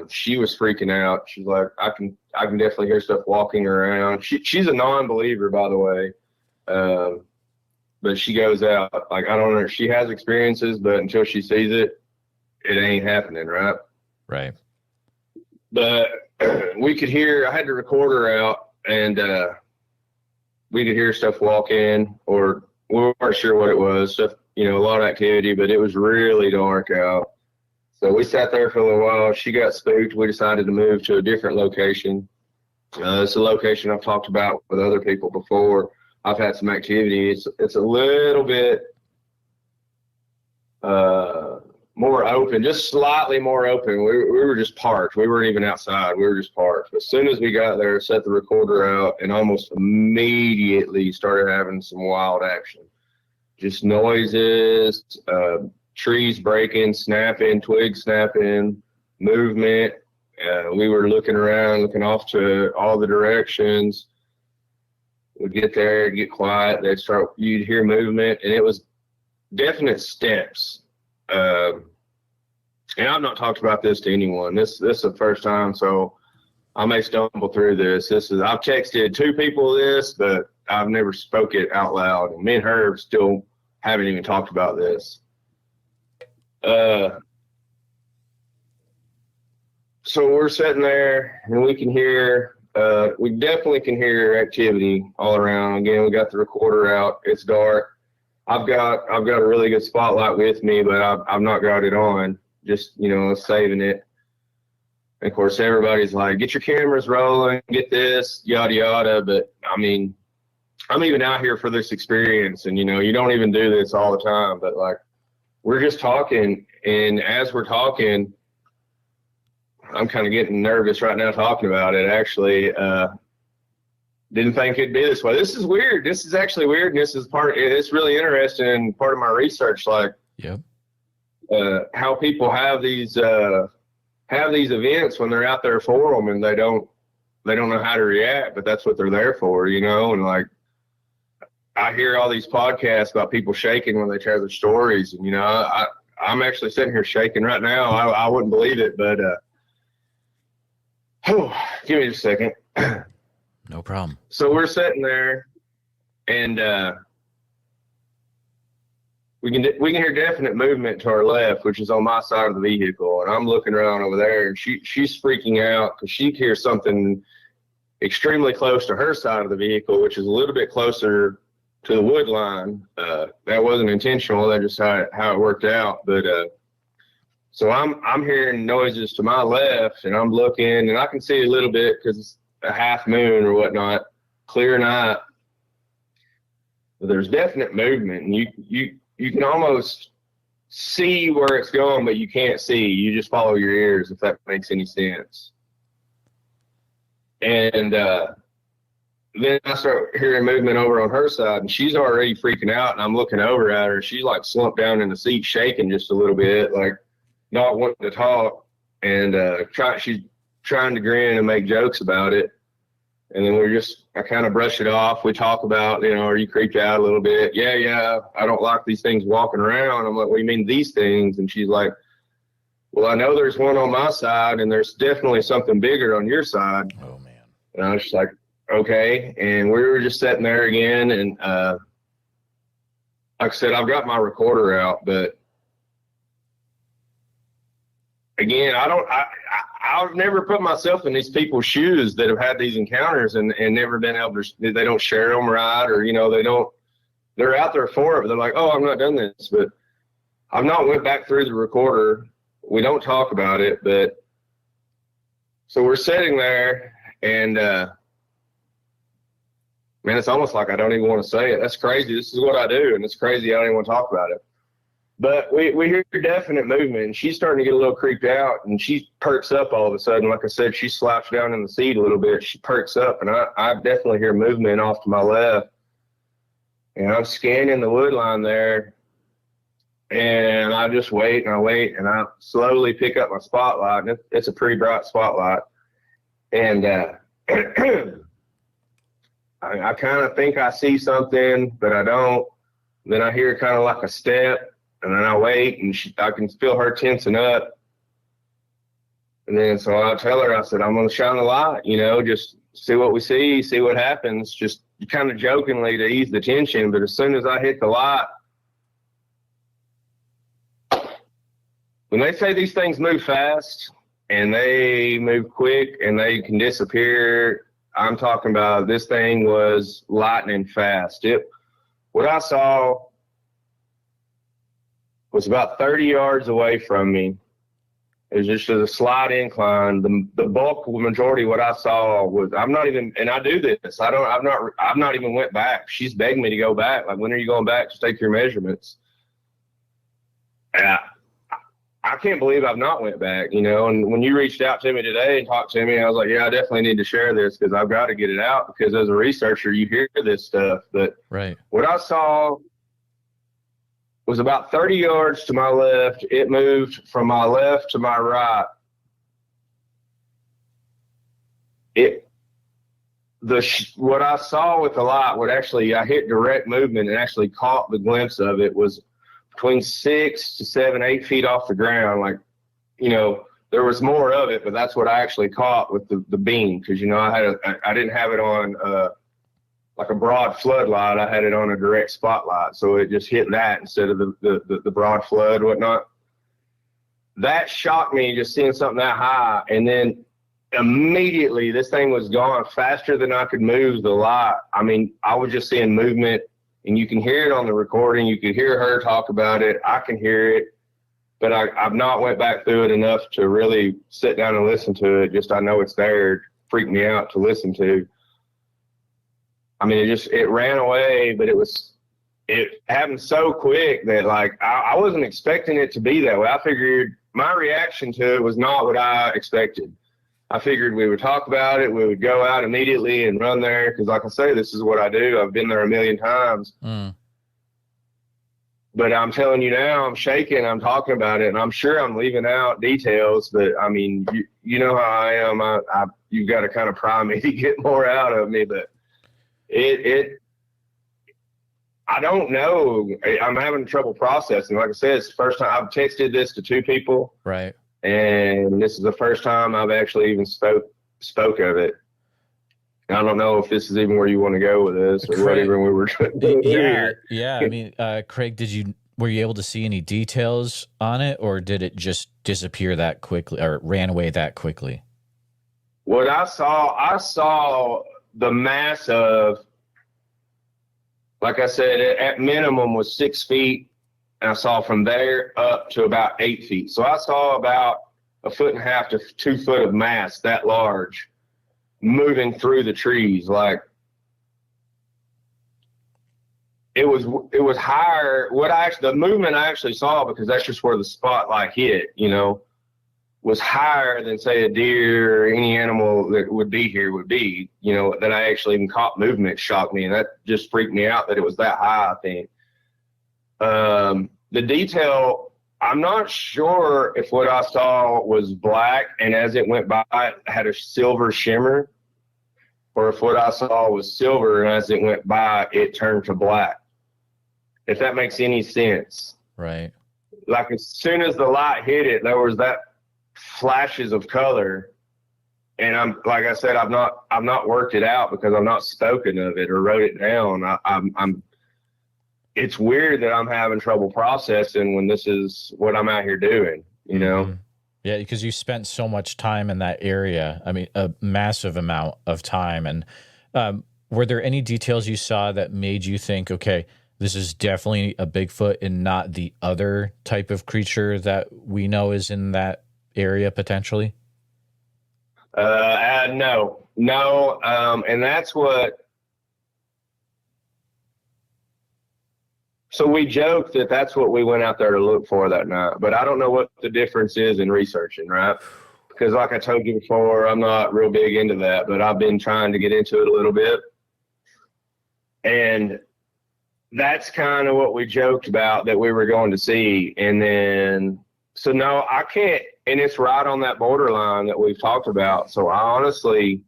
She was freaking out. She's like, I can definitely hear stuff walking around. She's a non-believer, by the way. But she goes out. Like, I don't know. She has experiences, but until she sees it, it ain't happening, right? Right. But we could hear, I had the recorder out, and we could hear stuff walking, or we weren't sure what it was. Stuff, a lot of activity, but it was really dark out. So we sat there for a little while. She got spooked. We decided to move to a different location. It's a location I've talked about with other people before. I've had some activity. It's a little bit more open, just slightly more open. We were just parked. We weren't even outside. We were just parked. As soon as we got there, set the recorder out, and almost immediately started having some wild action. Just noises, trees breaking, snapping, twigs snapping, movement. We were looking around, looking off to all the directions. We'd get there, get quiet. You'd hear movement, and it was definite steps. And I've not talked about this to anyone. This is the first time, so I may stumble through this. I've texted 2 people this, but I've never spoke it out loud. And me and her still haven't even talked about this. So we're sitting there, and we can hear, we definitely can hear activity all around. Again, we got the recorder out. It's dark. I've got a really good spotlight with me, but I've not got it on, just, saving it. And of course, everybody's like, get your cameras rolling, get this, yada, yada. But, I mean, I'm even out here for this experience, and, you don't even do this all the time. But, like, we're just talking, and as we're talking, I'm kind of getting nervous right now talking about it, actually. Didn't think it'd be this way. This is weird. This is actually weird, and it's really interesting and part of my research, like, yep. How people have these events when they're out there for them, and they don't know how to react, but that's what they're there for, and like, I hear all these podcasts about people shaking when they tell their stories, and I'm actually sitting here shaking right now. I wouldn't believe it, but give me just a second. No problem. So we're sitting there, and we can hear definite movement to our left, which is on my side of the vehicle, and I'm looking around over there, and she's freaking out because she hears something extremely close to her side of the vehicle, which is a little bit closer to the wood line. That wasn't intentional. That's just how it worked out. But so I'm hearing noises to my left, and I'm looking, and I can see a little bit because it's a half moon or whatnot, clear night. But there's definite movement, and you can almost see where it's going, but you can't see. You just follow your ears, if that makes any sense. And then I start hearing movement over on her side, and she's already freaking out, and I'm looking over at her. She's like slumped down in the seat, shaking just a little bit, like not wanting to talk. And she's trying to grin and make jokes about it. And then I kind of brush it off. We talk about, are you creeped out a little bit? Yeah, I don't like these things walking around. I'm like, what do you mean these things? And she's like, well, I know there's one on my side, and there's definitely something bigger on your side. Oh, man. And I was just like, okay. And we were just sitting there again. And like I said, I've got my recorder out, but again, I've never put myself in these people's shoes that have had these encounters and never been able to, they don't share them right, or, they're out there for it, but they're like, oh, I've not done this, but I've not went back through the recorder. We don't talk about it, but so we're sitting there, and man, it's almost like I don't even want to say it. That's crazy. This is what I do, and it's crazy I don't even want to talk about it. But we hear definite movement, and she's starting to get a little creeped out, and she perks up all of a sudden. Like I said, she slouched down in the seat a little bit. She perks up, and I definitely hear movement off to my left. And I'm scanning the wood line there, and I just wait, and I slowly pick up my spotlight, and it's a pretty bright spotlight. And I kind of think I see something, but I don't. Then I hear kind of like a step. And then I wait, and I can feel her tensing up. And then so I tell her, I said, I'm going to shine the light, just see what we see what happens, just kind of jokingly to ease the tension. But as soon as I hit the light, when they say these things move fast and they move quick and they can disappear, I'm talking about this thing was lightning fast. What I saw was about 30 yards away from me. It was just a slight incline. The bulk majority of what I saw was, I'm not even, and I do this, I've not even went back. She's begged me to go back. Like, when are you going back to take your measurements? And I can't believe I've not went back, and when you reached out to me today and talked to me, I was like, yeah, I definitely need to share this because I've got to get it out, because as a researcher, you hear this stuff. But right. What I saw was about 30 yards to my left. It moved from my left to my right. What I saw with the light, I hit direct movement and actually caught the glimpse of it, was between 6 to 7, 8 feet off the ground. Like, there was more of it, but that's what I actually caught with the beam. Cause I didn't have it on, like a broad floodlight. I had it on a direct spotlight, so it just hit that instead of the broad flood, whatnot. that shocked me, just seeing something that high. And then immediately this thing was gone faster than I could move the light. I mean, I was just seeing movement, and you can hear it on the recording. You could hear her talk about it. I can hear it, but I've not went back through it enough to really sit down and listen to it. Just I know it's there. It freaked me out to listen to. I mean, it ran away, but it happened so quick that, like, I wasn't expecting it to be that way. I figured my reaction to it was not what I expected. I figured we would talk about it. We would go out immediately and run there. Because, like I say, this is what I do. I've been there a million times. But I'm telling you now, I'm shaking. I'm talking about it. And I'm sure I'm leaving out details. But, I mean, you know how I am. You've got to kind of pry me to get more out of me. But I don't know. I'm having trouble processing. Like I said, it's the first time I've texted this to 2 people. Right. And this is the first time I've actually even spoke of it. And I don't know if this is even where you want to go with this or whatever we were trying to do. Yeah. I mean, Craig, were you able to see any details on it, or did it just disappear that quickly, or ran away that quickly? What I saw the mass of, like I said, at minimum was 6 feet. And I saw from there up to about 8 feet. So I saw about 1.5 to 2 foot of mass that large moving through the trees. Like, it was higher. The movement I actually saw, because that's just where the spotlight hit, was higher than, say, a deer or any animal that would be here would be, that I actually even caught movement. Shocked me. And that just freaked me out that it was that high, I think. The detail, I'm not sure if what I saw was black and as it went by it had a silver shimmer, or if what I saw was silver and as it went by it turned to black. If that makes any sense. Right. Like, as soon as the light hit it, there was that flashes of color. And like I said, I've not worked it out because I've not spoken of it or wrote it down. It's weird that I'm having trouble processing when this is what I'm out here doing, Mm-hmm. Yeah, because you spent so much time in that area. I mean, a massive amount of time. And were there any details you saw that made you think, okay, this is definitely a Bigfoot and not the other type of creature that we know is in that area potentially? No. And that's what. So we joked that that's what we went out there to look for that night, but I don't know what the difference is in researching, right? Because, like I told you before, I'm not real big into that, but I've been trying to get into it a little bit. And that's kind of what we joked about that we were going to see. And then, so no, I can't, and it's right on that borderline that we've talked about. So I honestly,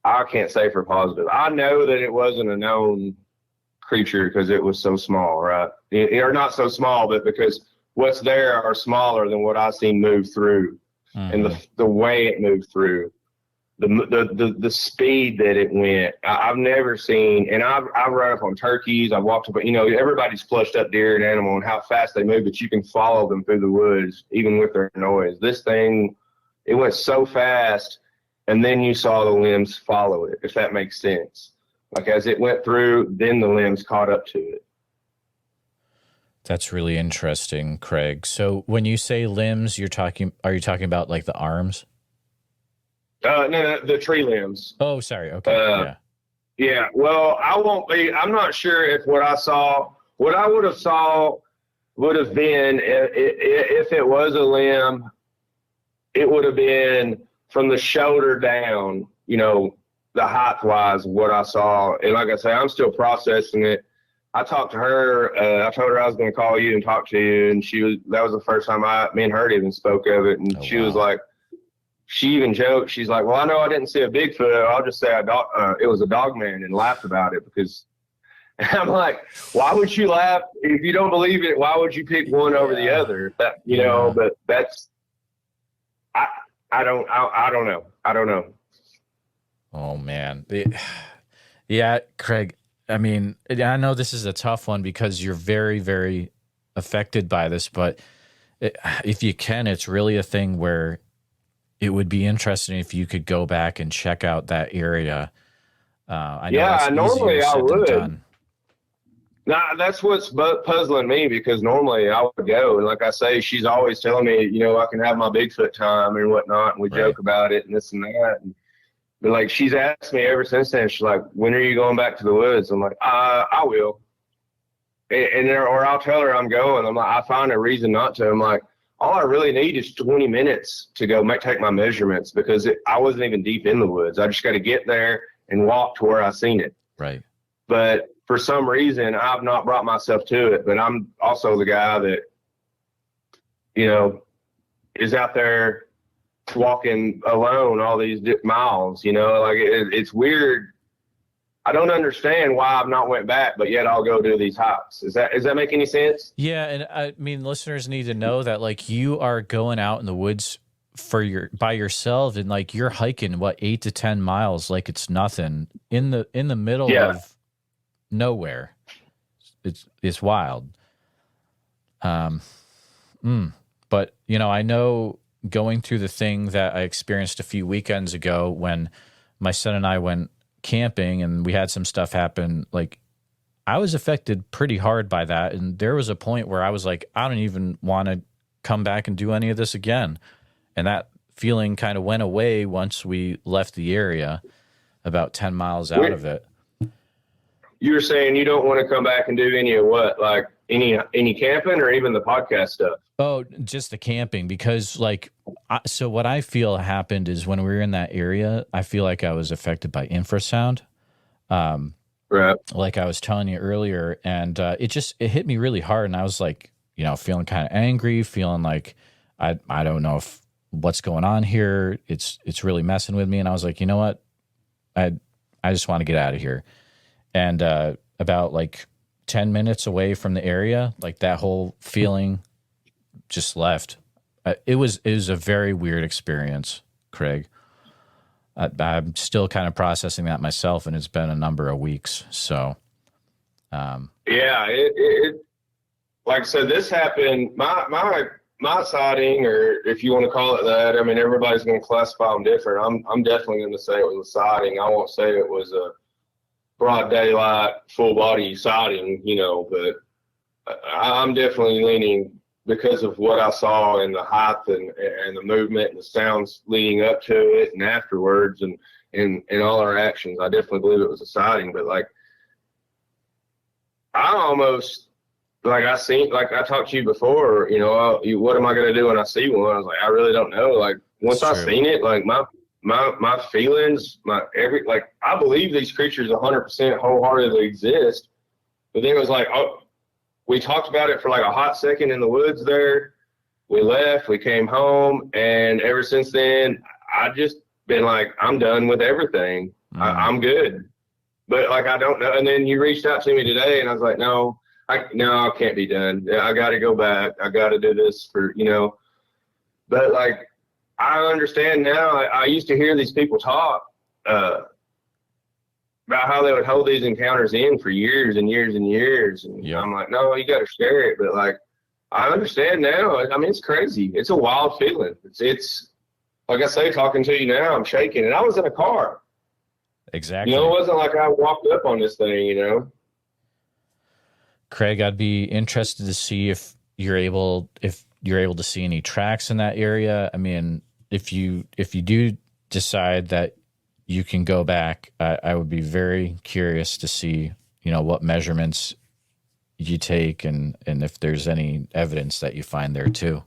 I can't say for positive. I know that it wasn't a known creature because it was so small, right? Or not so small, but because what's there are smaller than what I've seen move through. Mm-hmm. And the way it moved through, the speed that it went. I've never seen, and I've run up on turkeys. I've walked up, everybody's flushed up deer and animal and how fast they move, but you can follow them through the woods even with their noise. This thing, it went so fast. And then you saw the limbs follow it, if that makes sense. Like, as it went through, then the limbs caught up to it. That's really interesting, Craig. So when you say limbs, are you talking about like the arms? No, the tree limbs. Oh, sorry. Okay. Yeah. Well, I'm not sure if what I would have saw would have been, if it was a limb, it would have been from the shoulder down, the height wise, what I saw. And like I say, I'm still processing it. I talked to her. I told her I was going to call you and talk to you. And that was the first time me and her even spoke of it. And she was like, she even joked. She's like, well, I know I didn't see a Bigfoot. I'll just say it was a dog man, and laughed about it because I'm like, why would you laugh? If you don't believe it, why would you pick one over the other? But that's, I don't know. Oh man. Yeah, Craig, I mean, I know this is a tough one because you're very, very affected by this, but if you can, it's really a thing where it would be interesting if you could go back and check out that area. I know that's normally I said than would. done. Nah, that's what's puzzling me, because normally I would go, and like I say, she's always telling me, you know, I can have my Bigfoot time and whatnot, and we joke about it and this and that. But like, she's asked me ever since then. She's like, "When are you going back to the woods?" I'm like, "I will." Or I'll tell her I'm going. I'm like, I find a reason not to. I'm like, all I really need is 20 minutes to go take my measurements, because I wasn't even deep in the woods. I just got to get there and walk to where I seen it. Right. But for some reason, I've not brought myself to it. But I'm also the guy that, you know, is out there walking alone all these miles. You know, like it's weird. I don't understand why I've not went back, but yet I'll go do these hikes. Does that make any sense? Yeah, and I mean, listeners need to know that, like, you are going out in the woods by yourself, and like you're hiking 8 to 10 miles like it's nothing in the middle of nowhere. It's wild. But you know, I know going through the thing that I experienced a few weekends ago when my son and I went camping and we had some stuff happen, like I was affected pretty hard by that. And there was a point where I was like, I don't even want to come back and do any of this again. And that feeling kind of went away once we left the area, about 10 miles out of it. You were saying you don't want to come back and do any of what, like any camping or even the podcast stuff? Oh, just the camping, because like, so what I feel happened is when we were in that area, I feel like I was affected by infrasound. Right. Like I was telling you earlier, and it hit me really hard. And I was like, you know, feeling kind of angry, feeling like I don't know what's going on here. It's really messing with me. And I was like, you know what? I just want to get out of here. And about like 10 minutes away from the area, like that whole feeling just left. It was a very weird experience, Craig. I'm still kind of processing that myself, and it's been a number of weeks. So, it like I said, this happened. My sighting, or if you want to call it that, I mean, everybody's going to classify them different. I'm definitely going to say it was a sighting. I won't say it was a broad daylight, full body sighting, you know, but I'm definitely leaning, because of what I saw and the height and the movement and the sounds leading up to it and afterwards and all our actions. I definitely believe it was a sighting. But like, I almost, like I talked to you before, you know, what am I going to do when I see one? I was like, I really don't know. Like once I seen it, like my feelings, I believe these creatures 100% wholeheartedly exist. But then it was like, oh, we talked about it for like a hot second in the woods there. We left, we came home, and ever since then, I just been like, I'm done with everything. I'm good. But like, I don't know. And then you reached out to me today, and I was like, no, I can't be done. I got to go back. I got to do this for, you know. But like, I understand now. I used to hear these people talk about how they would hold these encounters in for years and years and years. And I'm like, no, you got to share it. But like, I understand now. I mean, it's crazy. It's a wild feeling. It's like I say, talking to you now, I'm shaking. And I was in a car. Exactly. You know, it wasn't like I walked up on this thing, you know. Craig, I'd be interested to see if you're able to see any tracks in that area. I mean, if you do decide that you can go back, I would be very curious to see, you know, what measurements you take and if there's any evidence that you find there too.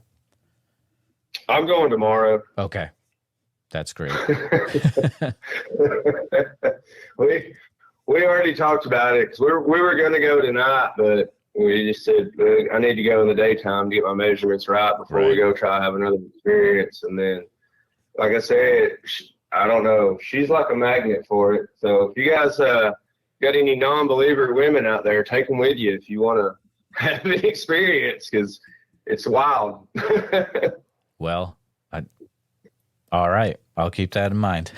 I'm going tomorrow. Okay. That's great. We already talked about it, because we were going to go tonight, but we just said, I need to go in the daytime to get my measurements right before we go try to have another experience. And then, like I said, I don't know. She's like a magnet for it. So if you guys got any non-believer women out there, take them with you if you want to have an experience, because it's wild. Well, all right. I'll keep that in mind.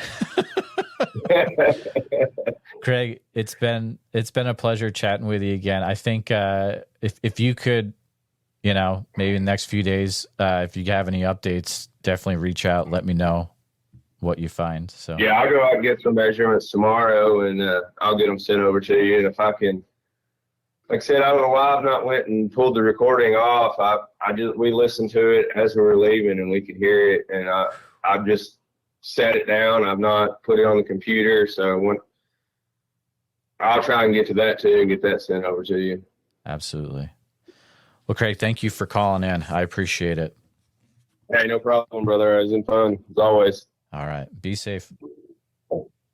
Craig, it's been a pleasure chatting with you again. I think if you could maybe in the next few days, if you have any updates, definitely reach out. Let me know what you find. So yeah, I'll go out and get some measurements tomorrow, and I'll get them sent over to you. And if I can, like I said, I don't know why I've not went and pulled the recording off. We listened to it as we were leaving, and we could hear it. And I've just set it down. I've not put it on the computer. So I'll try and get to that too and get that sent over to you. Absolutely. Well, Craig, thank you for calling in. I appreciate it. Hey, no problem, brother. It was in fun as always. All right. Be safe.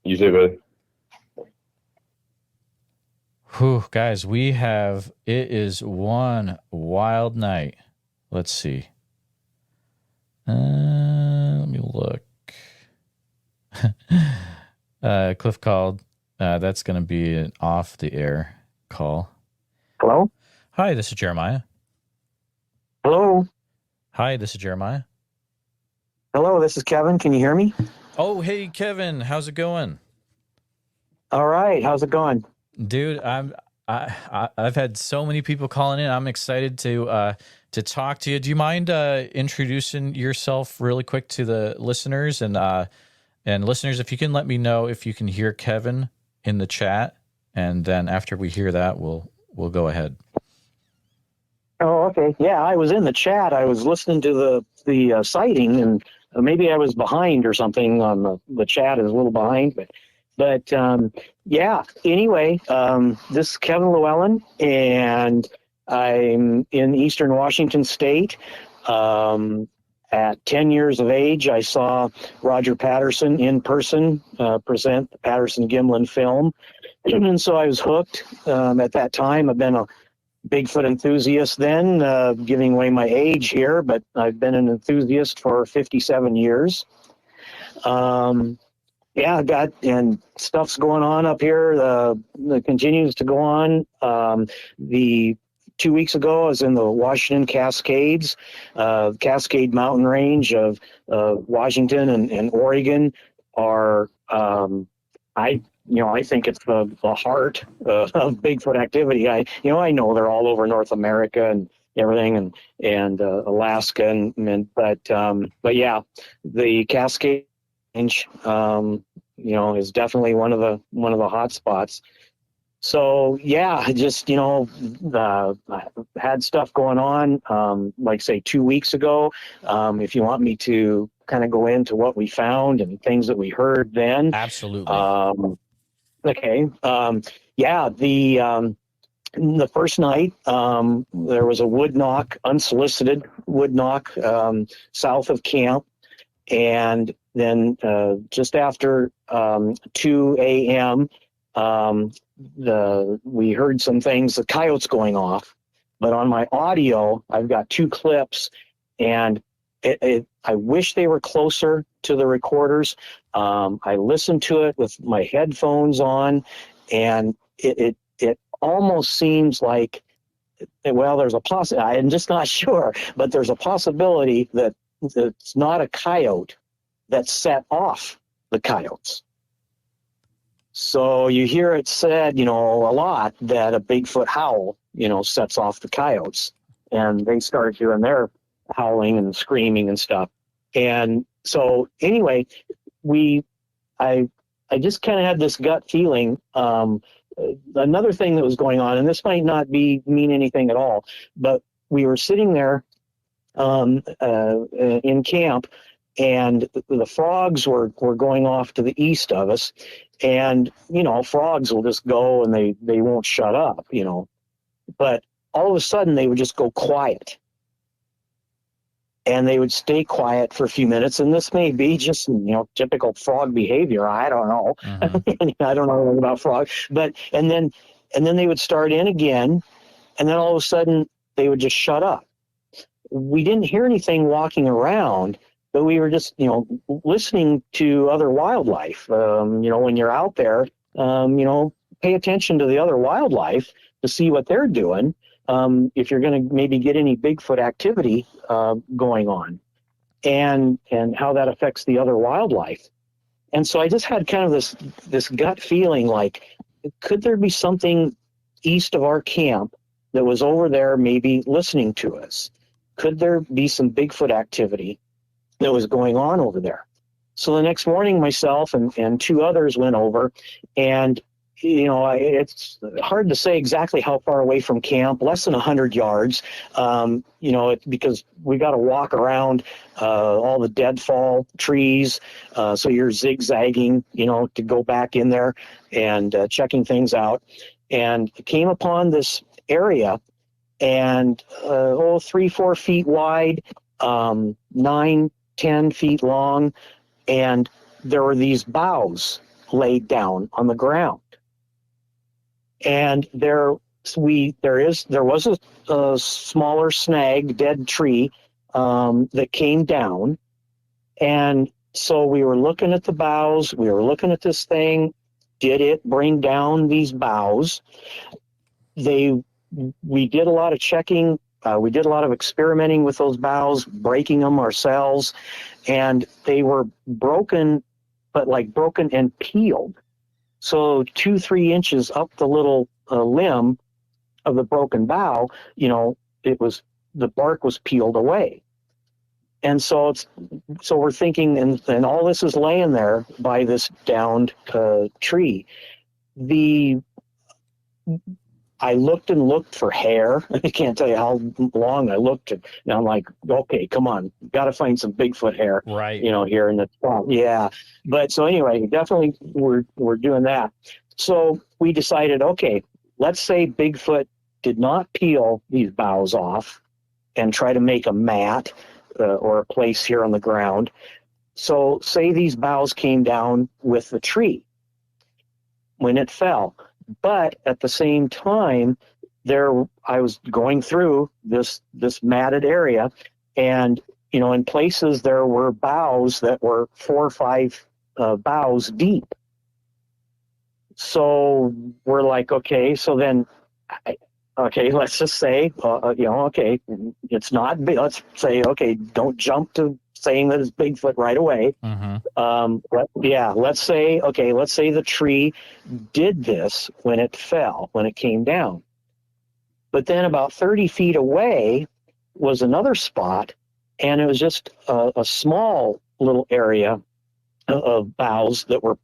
You too, bud. Whew, guys, it is one wild night. Let's see. Let me look. Cliff called. That's going to be an off the air call. Hello? Hi, this is Jeremiah. Hello? Hi, this is Jeremiah. Hello, this is Kevin. Can you hear me? Oh, hey, Kevin. How's it going? All right. How's it going? Dude, I've had so many people calling in. I'm excited to talk to you. Do you mind introducing yourself really quick to the listeners and listeners? If you can let me know if you can hear Kevin in the chat, and then after we hear that, we'll go ahead. Oh, okay. Yeah, I was in the chat. I was listening to the sighting, and maybe I was behind or something on the chat. Is a little behind, but yeah. Anyway, this is Kevin Llewellyn, and I'm in Eastern Washington State. At 10 years of age, I saw Roger Patterson in person present the Patterson-Gimlin film, and so I was hooked. At that time, I've been a Bigfoot enthusiast then, giving away my age here, but I've been an enthusiast for 57 years. Yeah, and stuff's going on up here. That continues to go on. The 2 weeks ago, I was in the Washington Cascades, Cascade Mountain Range of Washington and Oregon are, I think it's the heart of Bigfoot activity. I know they're all over North America and everything, and Alaska, but yeah, the Cascade Range, is definitely one of the hot spots. So yeah, I just I had stuff going on. Like say 2 weeks ago. If you want me to kind of go into what we found and things that we heard then, absolutely. Okay. Yeah. The first night, there was a wood knock, unsolicited wood knock, south of camp. And then, just after, 2 a.m., we heard some things, the coyotes going off, but on my audio, I've got 2 clips, and I wish they were closer to the recorders. I listened to it with my headphones on, and it almost seems like, well, there's a possibility, I'm just not sure, but there's a possibility that it's not a coyote that set off the coyotes. So you hear it said, a lot that a Bigfoot howl, sets off the coyotes, and they start doing their howling and screaming and stuff. And so anyway, I just kind of had this gut feeling. Another thing that was going on, and this might not mean anything at all, but we were sitting there in camp, and the frogs were going off to the east of us. And, frogs will just go and they won't shut up, but all of a sudden they would just go quiet. And they would stay quiet for a few minutes. And this may be just, typical frog behavior. I don't know. Mm-hmm. I don't know anything about frogs. And then they would start in again. And then all of a sudden they would just shut up. We didn't hear anything walking around, but we were just, listening to other wildlife. When you're out there, pay attention to the other wildlife to see what they're doing. If you're going to maybe get any Bigfoot activity going on, and how that affects the other wildlife. And so I just had kind of this gut feeling like, could there be something east of our camp that was over there maybe listening to us? Could there be some Bigfoot activity that was going on over there? So the next morning, myself and two others went over, and it's hard to say exactly how far away from camp, less than 100 yards, because we got to walk around all the deadfall trees. So you're zigzagging, to go back in there and checking things out. And came upon this area, and 3-4 feet wide, 9-10 feet long, and there were these boughs laid down on the ground. And there was a smaller snag, dead tree, that came down. And so we were looking at the boughs, we were looking at this thing. Did it bring down these boughs? We did a lot of checking. We did a lot of experimenting with those boughs, breaking them ourselves, and they were broken, but like broken and peeled. So 2-3 inches up the little limb of the broken bough, the bark was peeled away. And so we're thinking, and all this is laying there by this downed tree. I looked and looked for hair. I can't tell you how long I looked. And I'm like, okay, come on, got to find some Bigfoot hair, right? Here in the swamp. Yeah. But so anyway, definitely we're doing that. So we decided, okay, let's say Bigfoot did not peel these boughs off and try to make a mat or a place here on the ground. So say these boughs came down with the tree when it fell. But at the same time, I was going through this matted area, and in places there were boughs that were 4 or 5 boughs deep. So we're like, okay, so then, let's just say, okay, it's not big. Let's say, okay, don't jump to saying that it's Bigfoot right away. Mm-hmm. Let's say the tree did this when it fell, when it came down. But then about 30 feet away was another spot, and it was just a small little area of boughs that were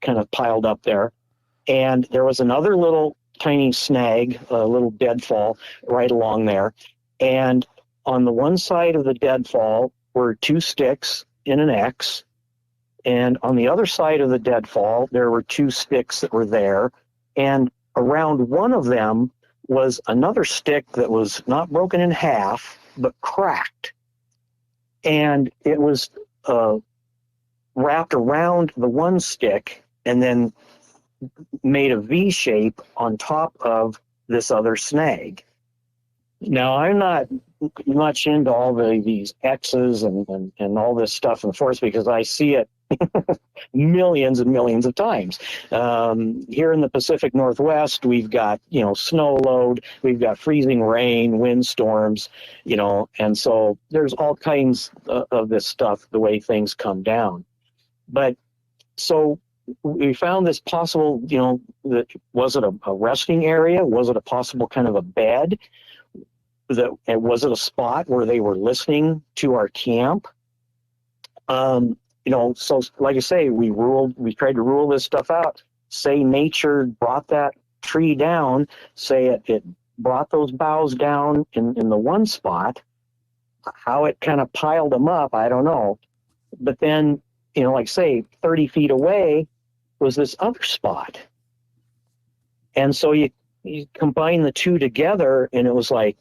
kind of piled up there. And there was another little tiny snag, a little deadfall right along there. And on the one side of the deadfall were 2 sticks in an X. And on the other side of the deadfall, there were 2 sticks that were there. And around one of them was another stick that was not broken in half, but cracked. And it was wrapped around the one stick and then made a V shape on top of this other snag. Now, I'm not much into all these X's and all this stuff in the forest because I see it millions and millions of times. Here in the Pacific Northwest, we've got, snow load, we've got freezing rain, windstorms, and so there's all kinds of this stuff, the way things come down. But so we found this possible, that was it a resting area? Was it a possible kind of a bed? Was it a spot where they were listening to our camp? So like I say, we tried to rule this stuff out. Say nature brought that tree down, say it brought those boughs down in the one spot. How it kind of piled them up, I don't know. But then, like say 30 feet away was this other spot. And so you combine the two together and it was like,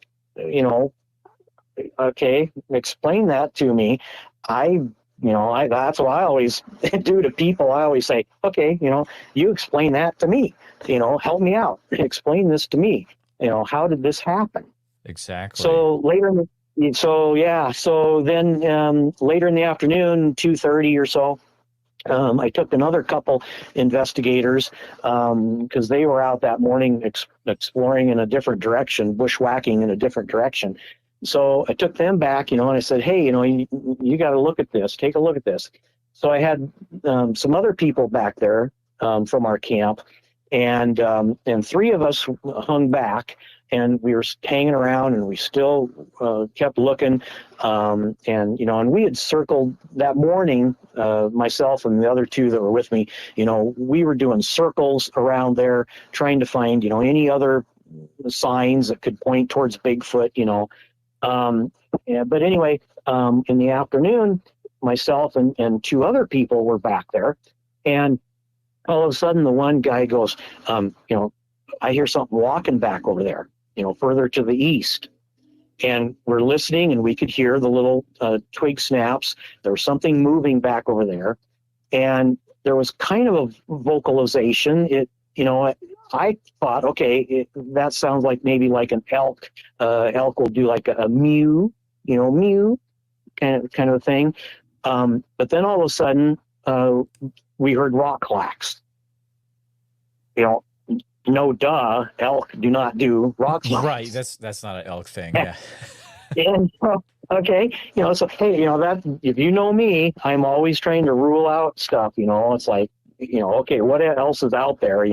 okay, explain that to me. That's what I always do to people. I always say, okay, you explain that to me, help me out, explain this to me, how did this happen? Exactly. So later in later in the afternoon, 2:30 or so, I took another couple investigators because they were out that morning exploring in a different direction, bushwhacking in a different direction. So I took them back, and I said, hey, you got to look at this. Take a look at this. So I had some other people back there from our camp, and 3 of us hung back, and we were hanging around, and we still kept looking. And we had circled that morning, myself and the other two that were with me, we were doing circles around there, trying to find, any other signs that could point towards Bigfoot, But anyway, in the afternoon, myself and two other people were back there, and all of a sudden the one guy goes, I hear something walking back over there, further to the east. And we're listening, and we could hear the little twig snaps. There was something moving back over there, and there was kind of a vocalization. I thought, okay, that sounds like maybe like an elk. Elk will do like a mew, mew, kind of a thing. But then all of a sudden, we heard rock clacks. No duh, elk do not do rock clacks. Right, that's not an elk thing. Yeah. And okay, so hey, that if you know me, I'm always trying to rule out stuff. It's like, okay, what else is out there?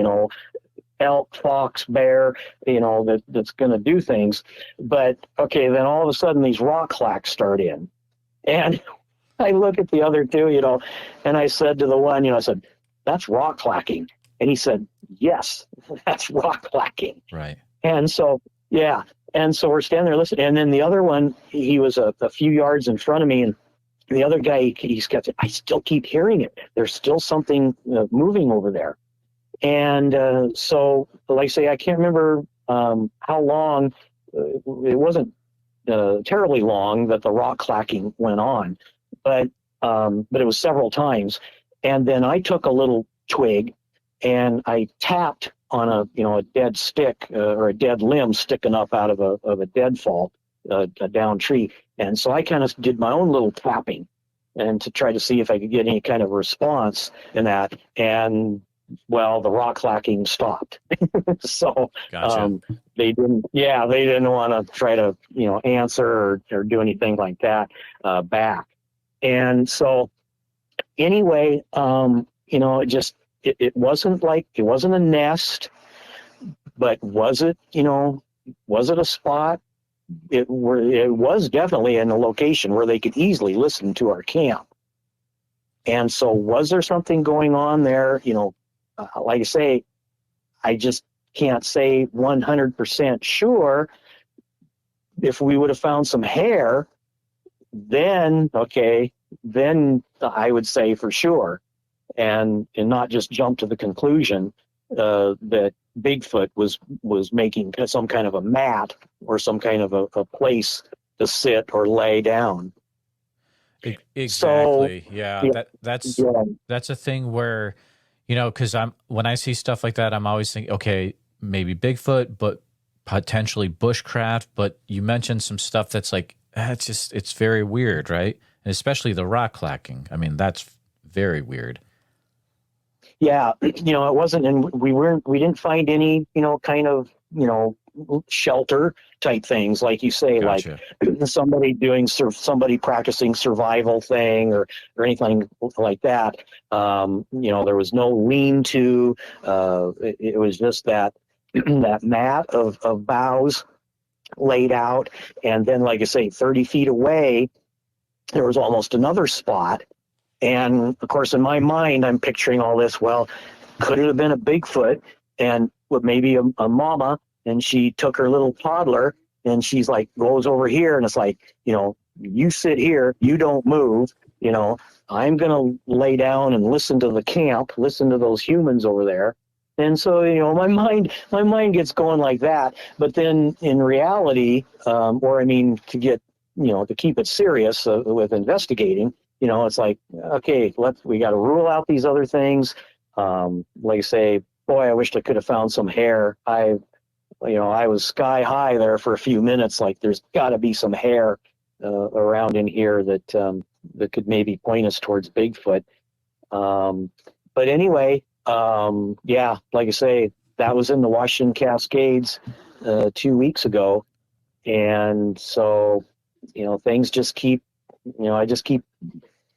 Elk, fox, bear, that's going to do things. But okay, then all of a sudden these rock clacks start in, and I look at the other two, and I said to the one, I said, that's rock clacking. And he said, yes, that's rock clacking. Right. And so, yeah. And so we're standing there listening. And then the other one, he was a few yards in front of me. And the other guy, he's kept, I still keep hearing it. There's still something moving over there. And so, like I say, I can't remember how long. It wasn't terribly long that the rock clacking went on. But it was several times. And then I took a little twig and I tapped on a dead stick or a dead limb sticking up out of a deadfall, a down tree. And so I kind of did my own little tapping and to try to see if I could get any kind of response in that. And well, the rock clacking stopped. So Gotcha. they didn't want to try to, answer or do anything like that back. And so anyway, it wasn't a nest, but was it a spot? It was definitely in a location where they could easily listen to our camp. And so was there something going on there? Like I say, I just can't say 100% sure. If we would have found some hair, then I would say for sure, and not just jump to the conclusion that Bigfoot was making some kind of a mat or some kind of a place to sit or lay down. Exactly. So, yeah. That's a thing where, because when I see stuff like that, I'm always thinking, okay, maybe Bigfoot, but potentially bushcraft. But you mentioned some stuff that's like, it's very weird, right? And especially the rock clacking. I mean, that's very weird. Yeah, it wasn't, and we didn't find any, kind of, shelter type things, like you say, Gotcha. Like somebody practicing survival thing or anything like that. There was no lean-to. It was just that that mat of boughs laid out, and then, like I say, 30 feet away, there was almost another spot. And of course, in my mind, I'm picturing all this. Well, could it have been a Bigfoot and maybe a mama, and she took her little toddler and she's like, goes over here, and it's like, you sit here, you don't move, I'm going to lay down and listen to the camp, listen to those humans over there. And so, my mind gets going like that. But then in reality, to keep it serious with investigating, it's like, okay, we got to rule out these other things. Like I say, boy, I wished I could have found some hair. I was sky high there for a few minutes. Like, there's got to be some hair around in here that could maybe point us towards Bigfoot. But anyway, like I say, that was in the Washington Cascades 2 weeks ago. And so, things just keep, I just keep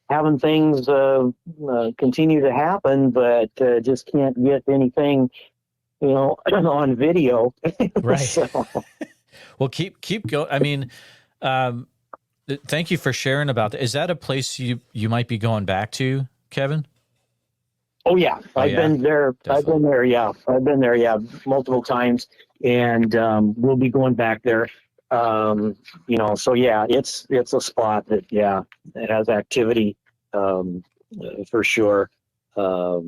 having things continue to happen, but just can't get anything on video. Right. So, Well, keep going. I mean, thank you for sharing about that. Is that a place you might be going back to, Kevin? oh yeah, I've been there. Definitely. I've been there. Yeah, I've been there. Yeah, multiple times, and we'll be going back there. So yeah, it's a spot that it has activity for sure. For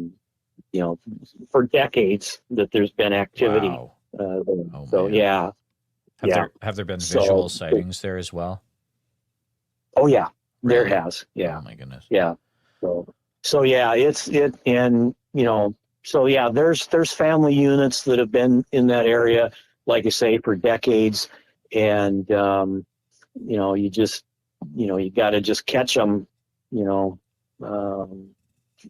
decades that there's been activity. Wow. So man. yeah. Have there been visual sightings there as well? Oh yeah, Really? there has. Yeah. Oh my goodness. Yeah. So yeah, there's family units that have been in that area, like I say, for decades, and you got to just catch them,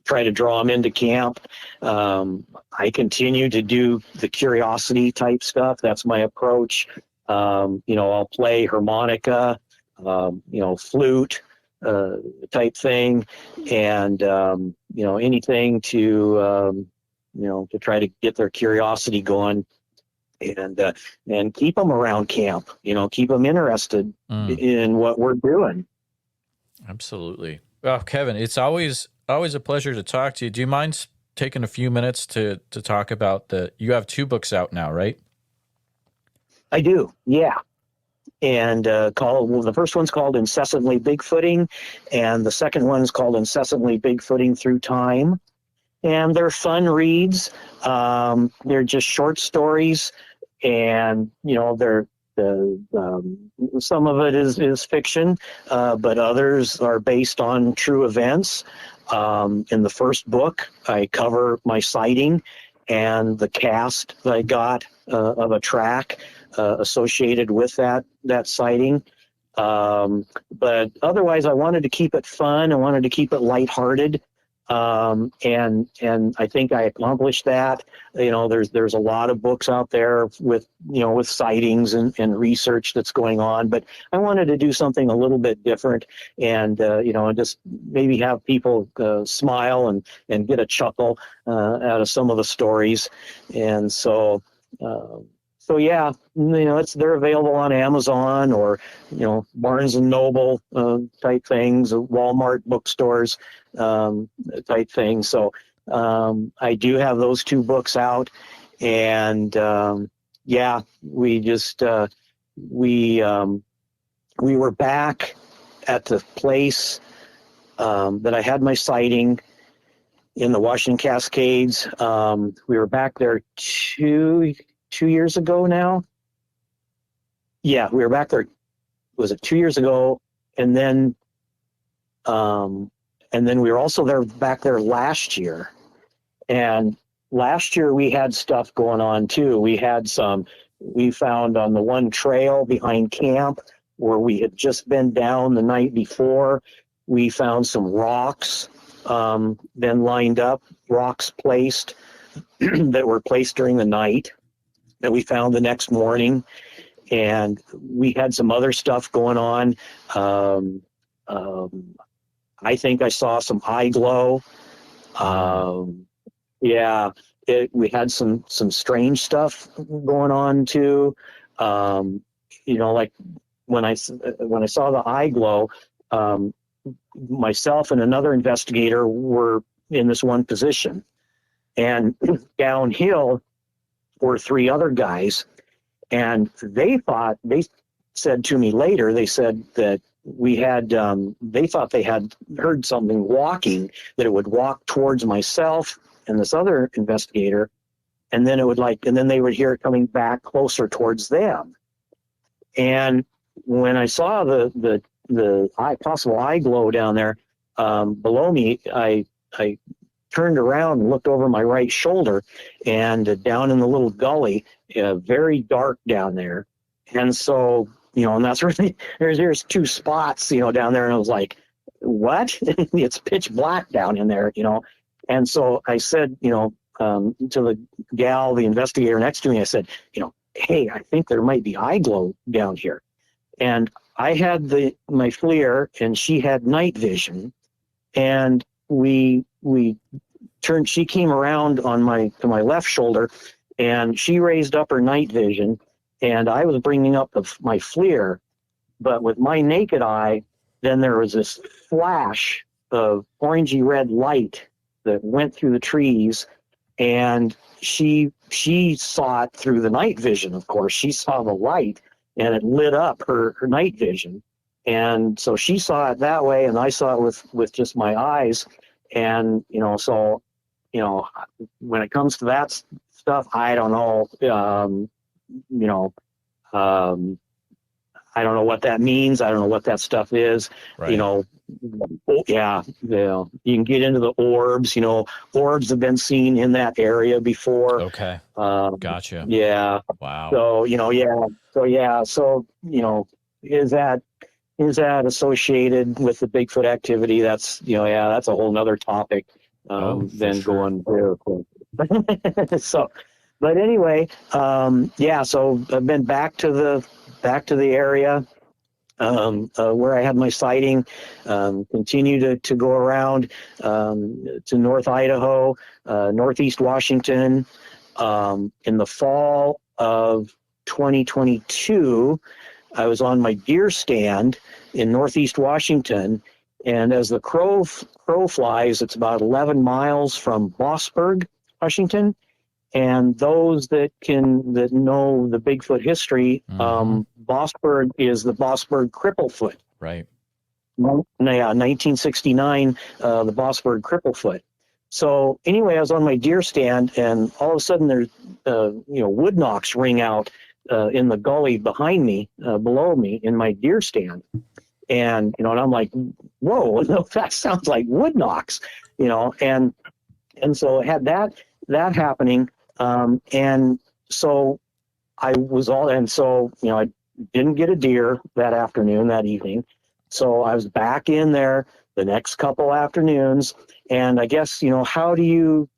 try to draw them into camp. I continue to do the curiosity type stuff. That's my approach. I'll play harmonica, flute, type thing, and anything to try to get their curiosity going, and keep them around camp. Keep them interested in what we're doing. Absolutely. Well, Kevin, it's always a pleasure to talk to you. Do you mind taking a few minutes to talk about you have 2 books out now, right? I do, yeah. And the first one's called Incessantly Bigfooting, and the second one's called Incessantly Bigfooting Through Time. And they're fun reads. They're just short stories, and they're some of it is fiction, but others are based on true events. In the first book, I cover my sighting and the cast that I got of a track associated with that sighting. But otherwise, I wanted to keep it fun. I wanted to keep it lighthearted. And I think I accomplished that. There's a lot of books out there with sightings and research that's going on, but I wanted to do something a little bit different, and just maybe have people smile and get a chuckle out of some of the stories. And so yeah, they're available on Amazon or Barnes and Noble type things, Walmart bookstores type things. So I do have those 2 books out, and we just we were back at the place that I had my sighting in the Washington Cascades. We were back there 2 years ago now. Yeah, we were back there. Was it 2 years ago? And then we were also back there last year. And last year we had stuff going on too. We found on the one trail behind camp where we had just been down the night before, we found some rocks then lined up, rocks placed that were placed during the night that we found the next morning. And we had some other stuff going on. I think I saw some eye glow. We had some strange stuff going on too. Like when I saw the eye glow, myself and another investigator were in this one position, and downhill were 3 other guys, and they said to me later, they said that they thought they had heard something walking, that it would walk towards myself and this other investigator, and then they would hear it coming back closer towards them. And when I saw the possible eye glow down there below me, I turned around and looked over my right shoulder, and down in the little gully, very dark down there. And so, and that's really, there's 2 spots, down there. And I was like, what? It's pitch black down in there, And so I said, to the gal, the investigator next to me, I said, hey, I think there might be eye glow down here. And I had my FLIR, and she had night vision, and we turned. She came around to my left shoulder, and she raised up her night vision, and I was bringing up my FLIR, but with my naked eye, then there was this flash of orangey red light that went through the trees, and she saw it through the night vision. Of course, she saw the light, and it lit up her night vision, and so she saw it that way, and I saw it with just my eyes, and so when it comes to that stuff, I don't know, I don't know what that means. I don't know what that stuff is. Right. You can get into the orbs. Orbs have been seen in that area before. Okay. Gotcha. Yeah. Wow. So, is that associated with the Bigfoot activity? That's, that's a whole nother topic than sure. going there. So, but anyway, so I've been back to the area where I had my sighting, continue to go around to North Idaho, Northeast Washington. In the fall of 2022, I was on my deer stand in Northeast Washington, and as the crow flies, it's about 11 miles from Mossburg, Washington. And those that know the Bigfoot history, Mossburg is the Mossburg Cripplefoot. Right. 1969, the Mossburg Cripplefoot. So anyway, I was on my deer stand, and all of a sudden there's wood knocks ring out in the gully behind me, below me, in my deer stand. And and I'm like, whoa, that sounds like wood knocks, and so it had that happening. And so I didn't get a deer that evening. So I was back in there the next couple afternoons. And I guess, how do you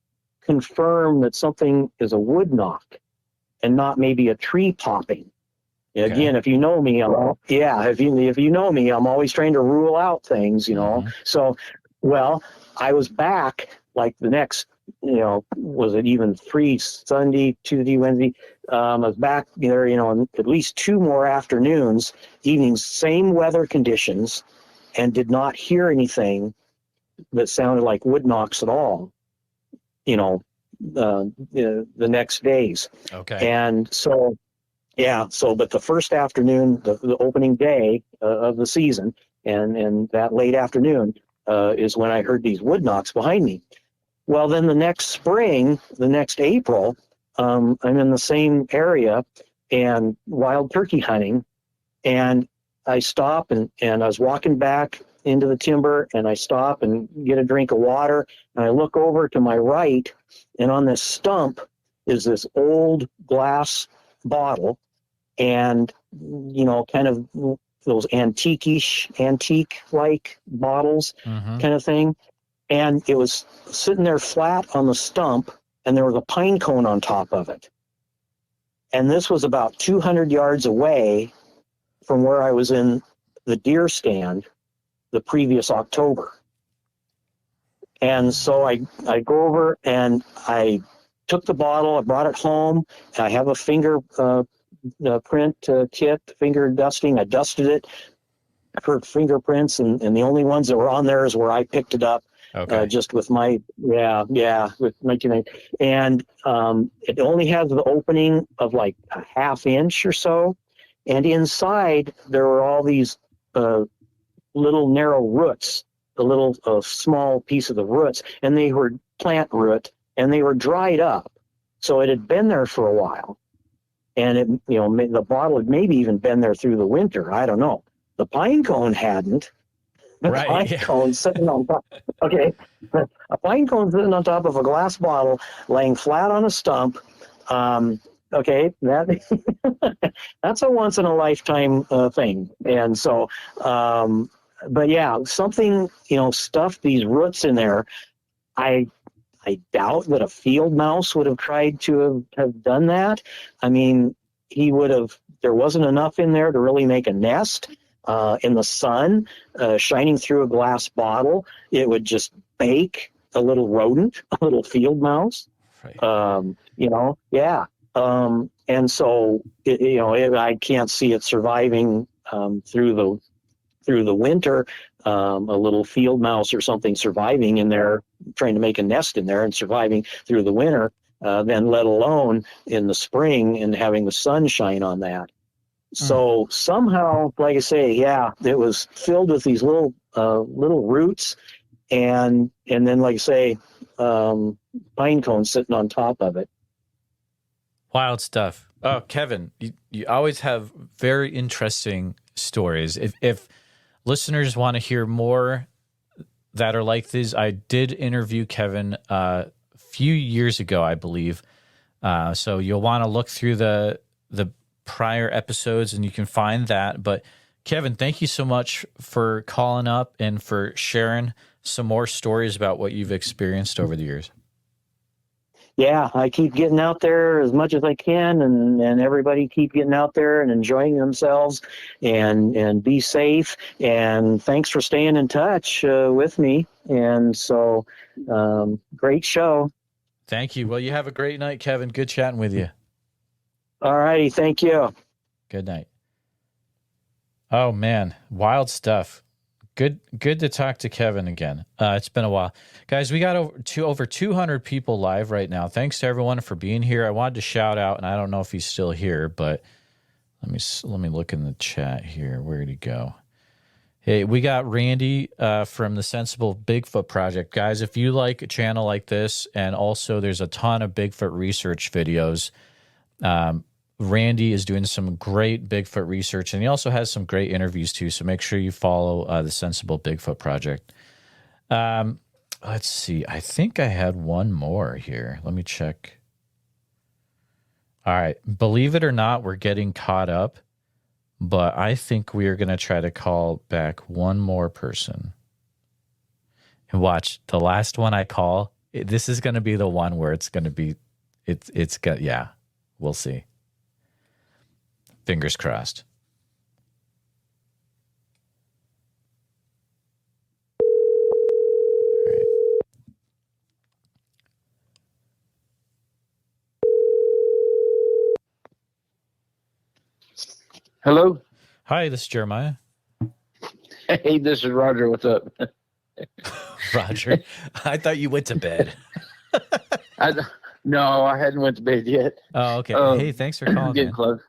confirm that something is a wood knock and not maybe a tree popping? Okay. Again, if you know me, if you know me, I'm always trying to rule out things, So, I was back like the next, was it even Sunday, Tuesday, Wednesday? I was back there, at least 2 more afternoons, evenings, same weather conditions, and did not hear anything that sounded like wood knocks at all, the next days. Okay. And so, but the first afternoon, the opening day of the season, and that late afternoon is when I heard these wood knocks behind me. Well, then the next spring, the next April, I'm in the same area and wild turkey hunting, and I stop and I was walking back into the timber, and I stop and get a drink of water, and I look over to my right, and on this stump is this old glass bottle, and kind of those antique-like bottles kind of thing. And it was sitting there flat on the stump, and there was a pine cone on top of it. And this was about 200 yards away from where I was in the deer stand the previous October. And so I go over and I took the bottle, I brought it home. I have a finger print kit, finger dusting. I dusted it for fingerprints, and the only ones that were on there is where I picked it up. Okay. Just with my, with 1990. And it only has the opening of like a ½ inch or so. And inside, there were all these little narrow roots, a little small piece of the roots. And they were plant root, and they were dried up. So it had been there for a while. And it, the bottle had maybe even been there through the winter. I don't know. The pine cone hadn't. Right. Pine cone sitting on top. Okay, a pine cone sitting on top of a glass bottle, laying flat on a stump. Okay, that's a once in a lifetime thing. And so, but yeah, something stuffed these roots in there. I doubt that a field mouse would have tried to have done that. I mean, he would have. There wasn't enough in there to really make a nest. In the sun, shining through a glass bottle, it would just bake a little rodent, a little field mouse. Right. Yeah. And so, I can't see it surviving through the winter. A little field mouse or something surviving in there, trying to make a nest in there and surviving through the winter, then let alone in the spring and having the sun shine on that. So somehow, like I say, yeah, it was filled with these little roots, and then, like I say, pine cones sitting on top of it. Wild stuff. Oh, Kevin, you always have very interesting stories. If listeners want to hear more that are like this, I did interview Kevin a few years ago, I believe. So you'll want to look through the prior episodes and you can find that. But Kevin, thank you so much for calling up and for sharing some more stories about what you've experienced over the years. Yeah, I keep getting out there as much as I can, and everybody keep getting out there and enjoying themselves, and be safe. And thanks for staying in touch with me. And so, great show. Thank you. Well, you have a great night, Kevin. Good chatting with you. All righty, thank you. Good night. Oh man, wild stuff. Good to talk to Kevin again. It's been a while. Guys, we got over 200 people live right now. Thanks to everyone for being here. I wanted to shout out, and I don't know if he's still here, but let me look in the chat here. Where'd he go? Hey, we got Randy from the Sensible Bigfoot Project. Guys, if you like a channel like this, and also there's a ton of Bigfoot research videos, Randy is doing some great Bigfoot research, and he also has some great interviews too. So make sure you follow the Sensible Bigfoot Project. Let's see. I think I had one more here. Let me check. All right. Believe it or not, we're getting caught up, but I think we are going to try to call back one more person. And watch, the last one I call, this is going to be the one where it's going to be, yeah, we'll see. Fingers crossed. All right. Hello. Hi, this is Jeremiah. Hey, this is Roger. What's up? Roger, I thought you went to bed. No, I hadn't went to bed yet. Oh, okay. Hey, thanks for calling. Getting close.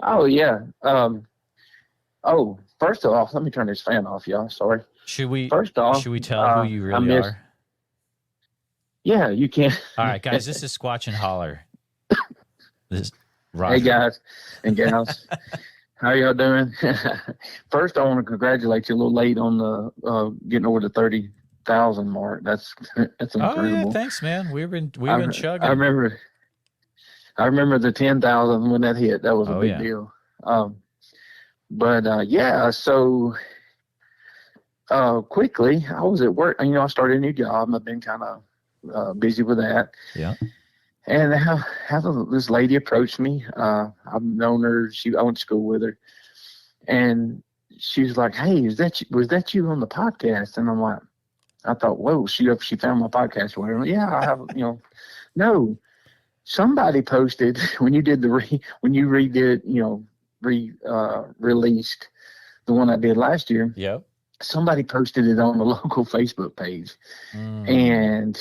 Oh yeah. First off, let me turn this fan off, y'all. Sorry. Should we tell who you really are? Yeah, you can. All right, guys. This is Squatchin Holler. This is Roger. Hey guys and gals, how y'all doing? First, I want to congratulate you. A little late on the getting over the 30,000 mark. That's incredible. Oh yeah, thanks, man. We've been chugging. I remember the 10,000 when that hit. That was a big deal. So quickly, I was at work. I started a new job. I've been kind of busy with that. Yeah. And this lady approached me. I've known her. I went to school with her, and she was like, "Hey, was that you on the podcast?" And I'm like, I thought, "Whoa, she found my podcast or whatever." Yeah, I have. No, somebody posted when you did released the one I did last year. Yep. Somebody posted it on the local Facebook page, and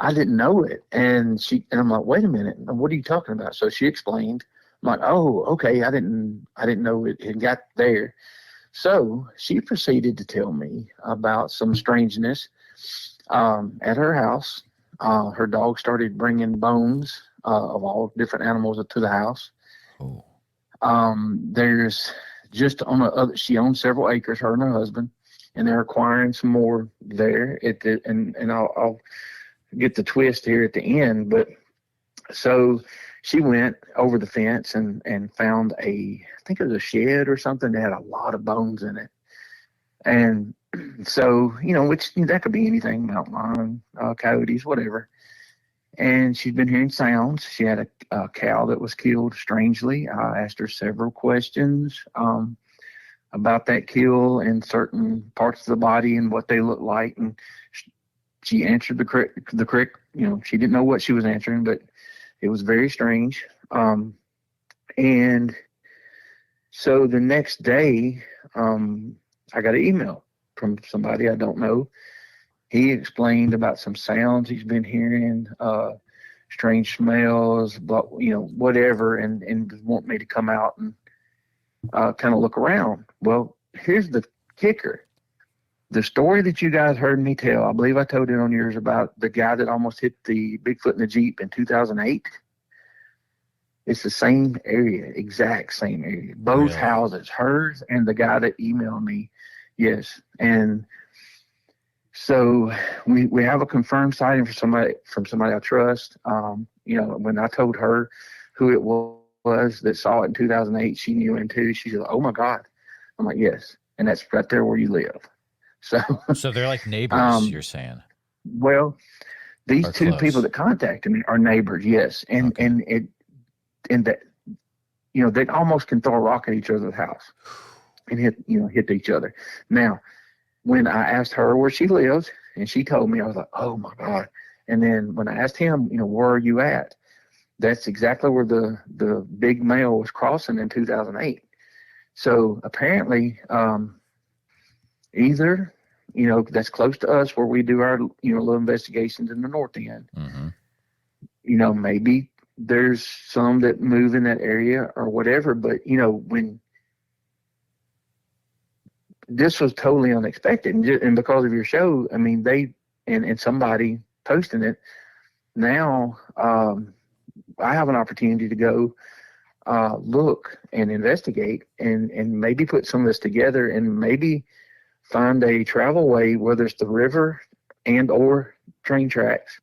I didn't know it. And I'm like, wait a minute, what are you talking about? So she explained. I'm like, oh, okay. I didn't know it had got there. So she proceeded to tell me about some strangeness at her house. Her dog started bringing bones of all different animals to the house. Oh. There's just she owns several acres, her and her husband, and they're acquiring some more there and I'll get the twist here at the end. But so she went over the fence and found I think it was a shed or something that had a lot of bones in it. And so, which that could be anything, mountain lion, coyotes, whatever. And she'd been hearing sounds. She had a cow that was killed strangely. I asked her several questions about that kill and certain parts of the body and what they look like. And she answered the correct, she didn't know what she was answering, but it was very strange. And so the next day, I got an email from somebody I don't know. He explained about some sounds he's been hearing, strange smells, but whatever, and want me to come out and kind of look around. Well, here's the kicker. The story that you guys heard me tell, I believe I told it on yours, about the guy that almost hit the Bigfoot in the Jeep in 2008. It's the same area, exact same area. Both houses, hers and the guy that emailed me. Yes. And so we have a confirmed sighting from somebody I trust. When I told her who it was that saw it in 2008, she knew him too. She said, "Oh my God." I'm like, "Yes." And that's right there where you live. So they're like neighbors, you're saying? Well, these Are two close. people that contacted me are neighbors, yes. And Okay. and that, they almost can throw a rock at each other's house and hit each other. Now, when I asked her where she lives and she told me, I was like, "Oh my God." And then when I asked him, "Where are you at?" That's exactly where the big male was crossing in 2008. So apparently, either, that's close to us where we do our, little investigations in the north end. Mm-hmm. Maybe there's some that move in that area or whatever, but, when this was totally unexpected and because of your show, I mean, and somebody posting it now, I have an opportunity to go look and investigate and maybe put some of this together and maybe find a travel way, whether it's the river and or train tracks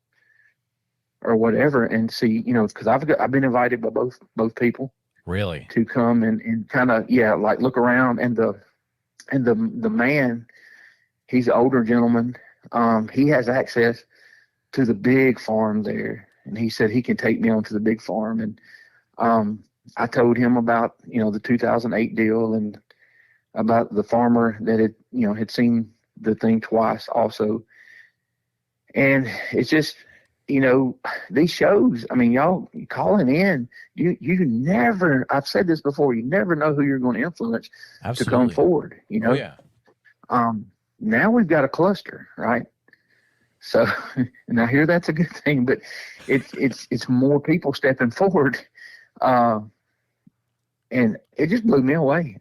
or whatever, and see, because I've been invited by both people. Really? To come and kind of, like look around, and the man, he's an older gentleman. He has access to the big farm there, and he said he can take me onto the big farm. And I told him about the 2008 deal and about the farmer that had seen the thing twice also. And it's just, these shows, I mean, y'all calling in, you never, I've said this before, you never know who you're going to influence. Absolutely. To come forward, Oh, yeah. Now we've got a cluster, right? So, and I hear that's a good thing, but it's more people stepping forward. And it just blew me away.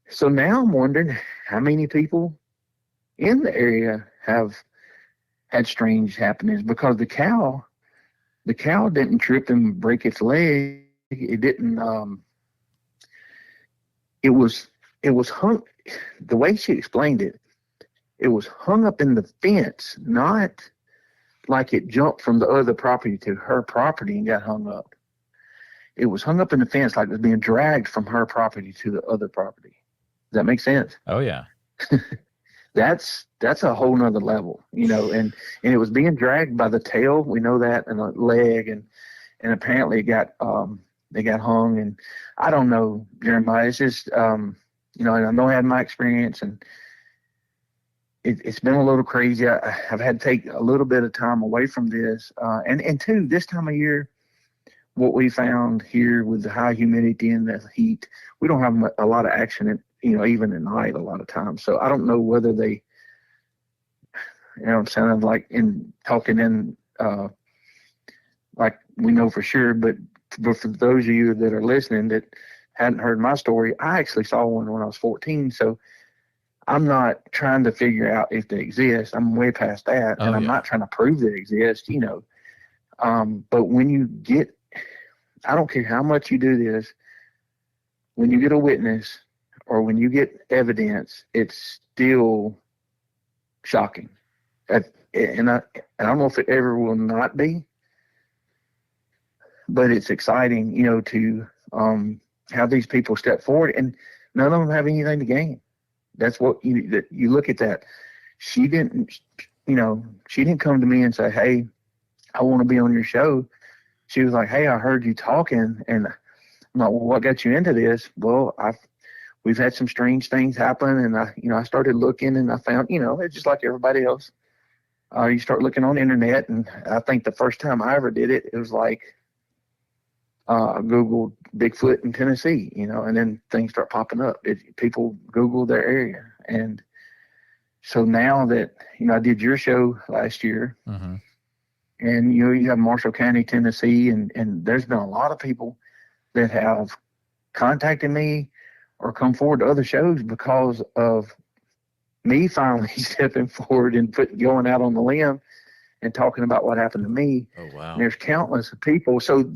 So now I'm wondering how many people in the area have had strange happenings, because the cow didn't trip and break its leg. It didn't, it was hung, the way she explained it, it was hung up in the fence, not like it jumped from the other property to her property and got hung up. It was hung up in the fence like it was being dragged from her property to the other property. Does that make sense? Oh, yeah. That's a whole nother level, and it was being dragged by the tail. We know that, and the leg, and apparently it got hung, and I don't know, Jeremiah. It's just, and I know I had my experience, and it's been a little crazy. I've had to take a little bit of time away from this, and two, this time of year, what we found here with the high humidity and the heat, we don't have a lot of action even at night a lot of times. So I don't know whether they, I'm sounding like talking like we know for sure, but for those of you that are listening that hadn't heard my story, I actually saw one when I was 14. So I'm not trying to figure out if they exist. I'm way past that. Oh, and I'm yeah. not trying to prove they exist, but when you get, I don't care how much you do this, when you get a witness or when you get evidence, it's still shocking. And I don't know if it ever will not be, but it's exciting, to have these people step forward, and none of them have anything to gain. That's what you look at that. She didn't come to me and say, "Hey, I want to be on your show." She was like, "Hey, I heard you talking," and I'm like, "Well, what got you into this?" Well, we've had some strange things happen. And I started looking, and I found, it's just like everybody else. You start looking on the internet, and I think the first time I ever did it, it was like, I Googled Bigfoot in Tennessee, and then things start popping up. People Google their area. And so now that, I did your show last year, Mm-hmm. and you have Marshall County, Tennessee, and there's been a lot of people that have contacted me or come forward to other shows because of me finally stepping forward and going out on the limb and talking about what happened to me. Oh, wow. And there's countless people. So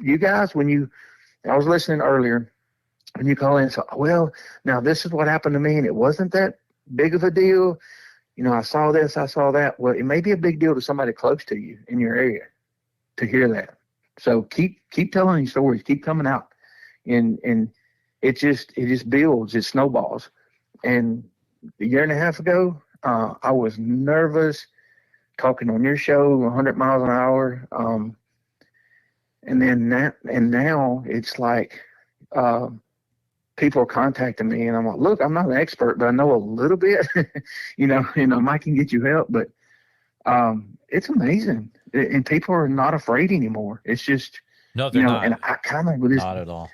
you guys, I was listening earlier, when you call in and say, well, now this is what happened to me, and it wasn't that big of a deal. I saw this, I saw that. Well, it may be a big deal to somebody close to you in your area to hear that. So keep telling these stories, keep coming out, and it just builds, it snowballs. And a year and a half ago, I was nervous talking on your show 100 miles an hour, and now it's like people are contacting me, and I'm like, look, I'm not an expert, but I know a little bit. I can get you help, but it's amazing, and people are not afraid anymore. It's just No, they're not. And I kind of with this, Not at all.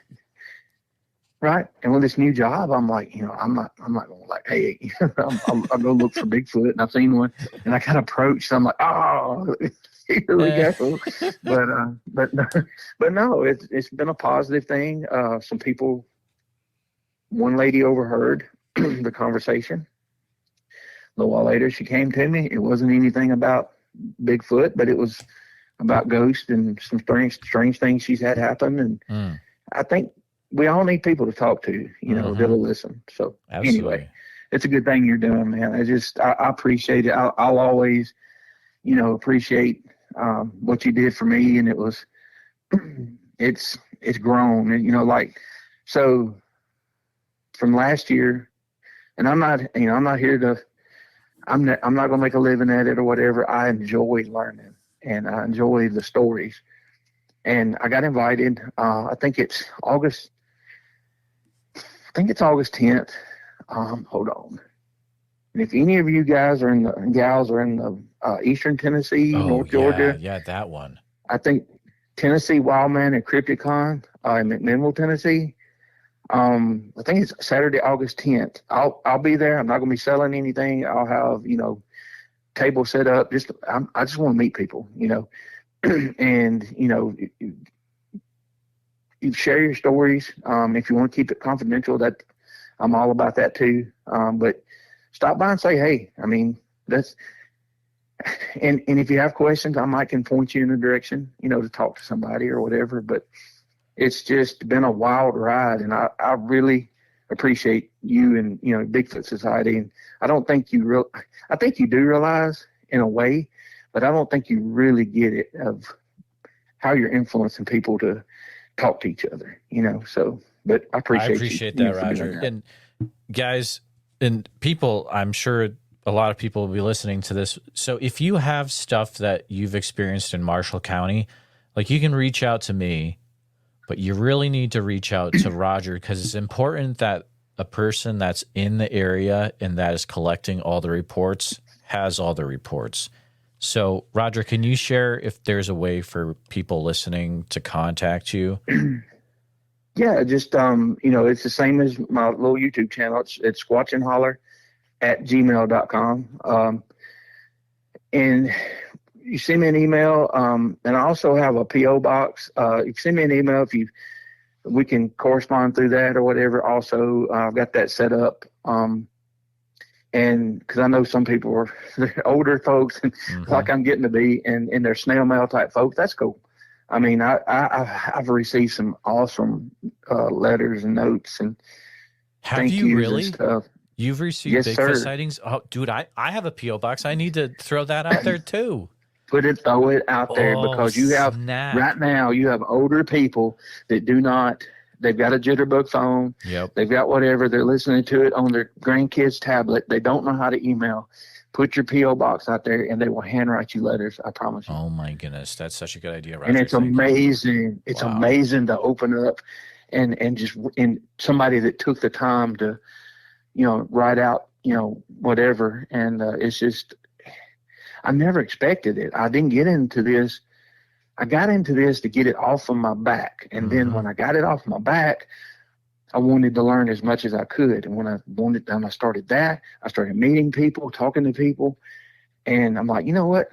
right, and with this new job, I'm like, I'm not going like, hey, I'll go look for Bigfoot, and I've seen one, and I kind of approached. I'm like, oh, here we go. But no, it's been a positive thing. Some people. One lady overheard the conversation. A little while later, she came to me. It wasn't anything about Bigfoot, but it was about ghosts and some strange things she's had happen. And I think we all need people to talk to, that'll listen. So Anyway, it's a good thing you're doing, man. I appreciate it. I'll always, appreciate what you did for me. And it was, it's grown. And, so from last year, and I'm not here to, I'm not going to make a living at it or whatever. I enjoy learning, and I enjoy the stories. And I got invited. I think it's August 10th. Hold on. And if any of you guys are gals are in the Eastern Tennessee, North Georgia. Yeah, that one. I think Tennessee Wildman and Crypticon in McMinnville, Tennessee. I think it's Saturday, August 10th. I'll be there. I'm not going to be selling anything. I'll have, table set up. I just want to meet people, and, you share your stories. If you want to keep it confidential, that I'm all about that too. But stop by and say, hey, and if you have questions, I might can point you in a direction, to talk to somebody or whatever, but it's just been a wild ride, and I really appreciate you and Bigfoot Society. And I don't think I think you do realize in a way, but I don't think you really get it of how you're influencing people to talk to each other. So, but I appreciate that, Roger. And guys and people, I'm sure a lot of people will be listening to this. So if you have stuff that you've experienced in Marshall County, you can reach out to me. But you really need to reach out to Roger, because it's important that a person that's in the area and that is collecting all the reports has all the reports. So, Roger, can you share if there's a way for people listening to contact you? Yeah, just, it's the same as my little YouTube channel. It's Squatchin Holler at gmail.com. And you send me an email, and I also have a P.O. box. You send me an email we can correspond through that or whatever. Also, I've got that set up. And because I know some people are they're older folks, like I'm getting to be, and they're snail mail type folks. That's cool. I've received some awesome letters and notes and have thank you yous really? And stuff. You've received Yes, Bigfoot sir. sightings? Oh, dude, I have a P.O. box. I need to throw that out there too. Throw it out there, because you have right now you have older people that they've got a jitterbug phone. Yep. They've got whatever. They're listening to it on their grandkids' tablet. They don't know how to email. Put your P.O. box out there, and they will handwrite you letters. I promise you. Oh my goodness, that's such a good idea, Roger. And it's amazing. It's amazing to open up and somebody that took the time to, write out, whatever. And it's just, I never expected it. I didn't get into this. I got into this to get it off of my back. And then when I got it off my back, I wanted to learn as much as I could. And when I started that, I started meeting people, talking to people. And I'm like, you know what?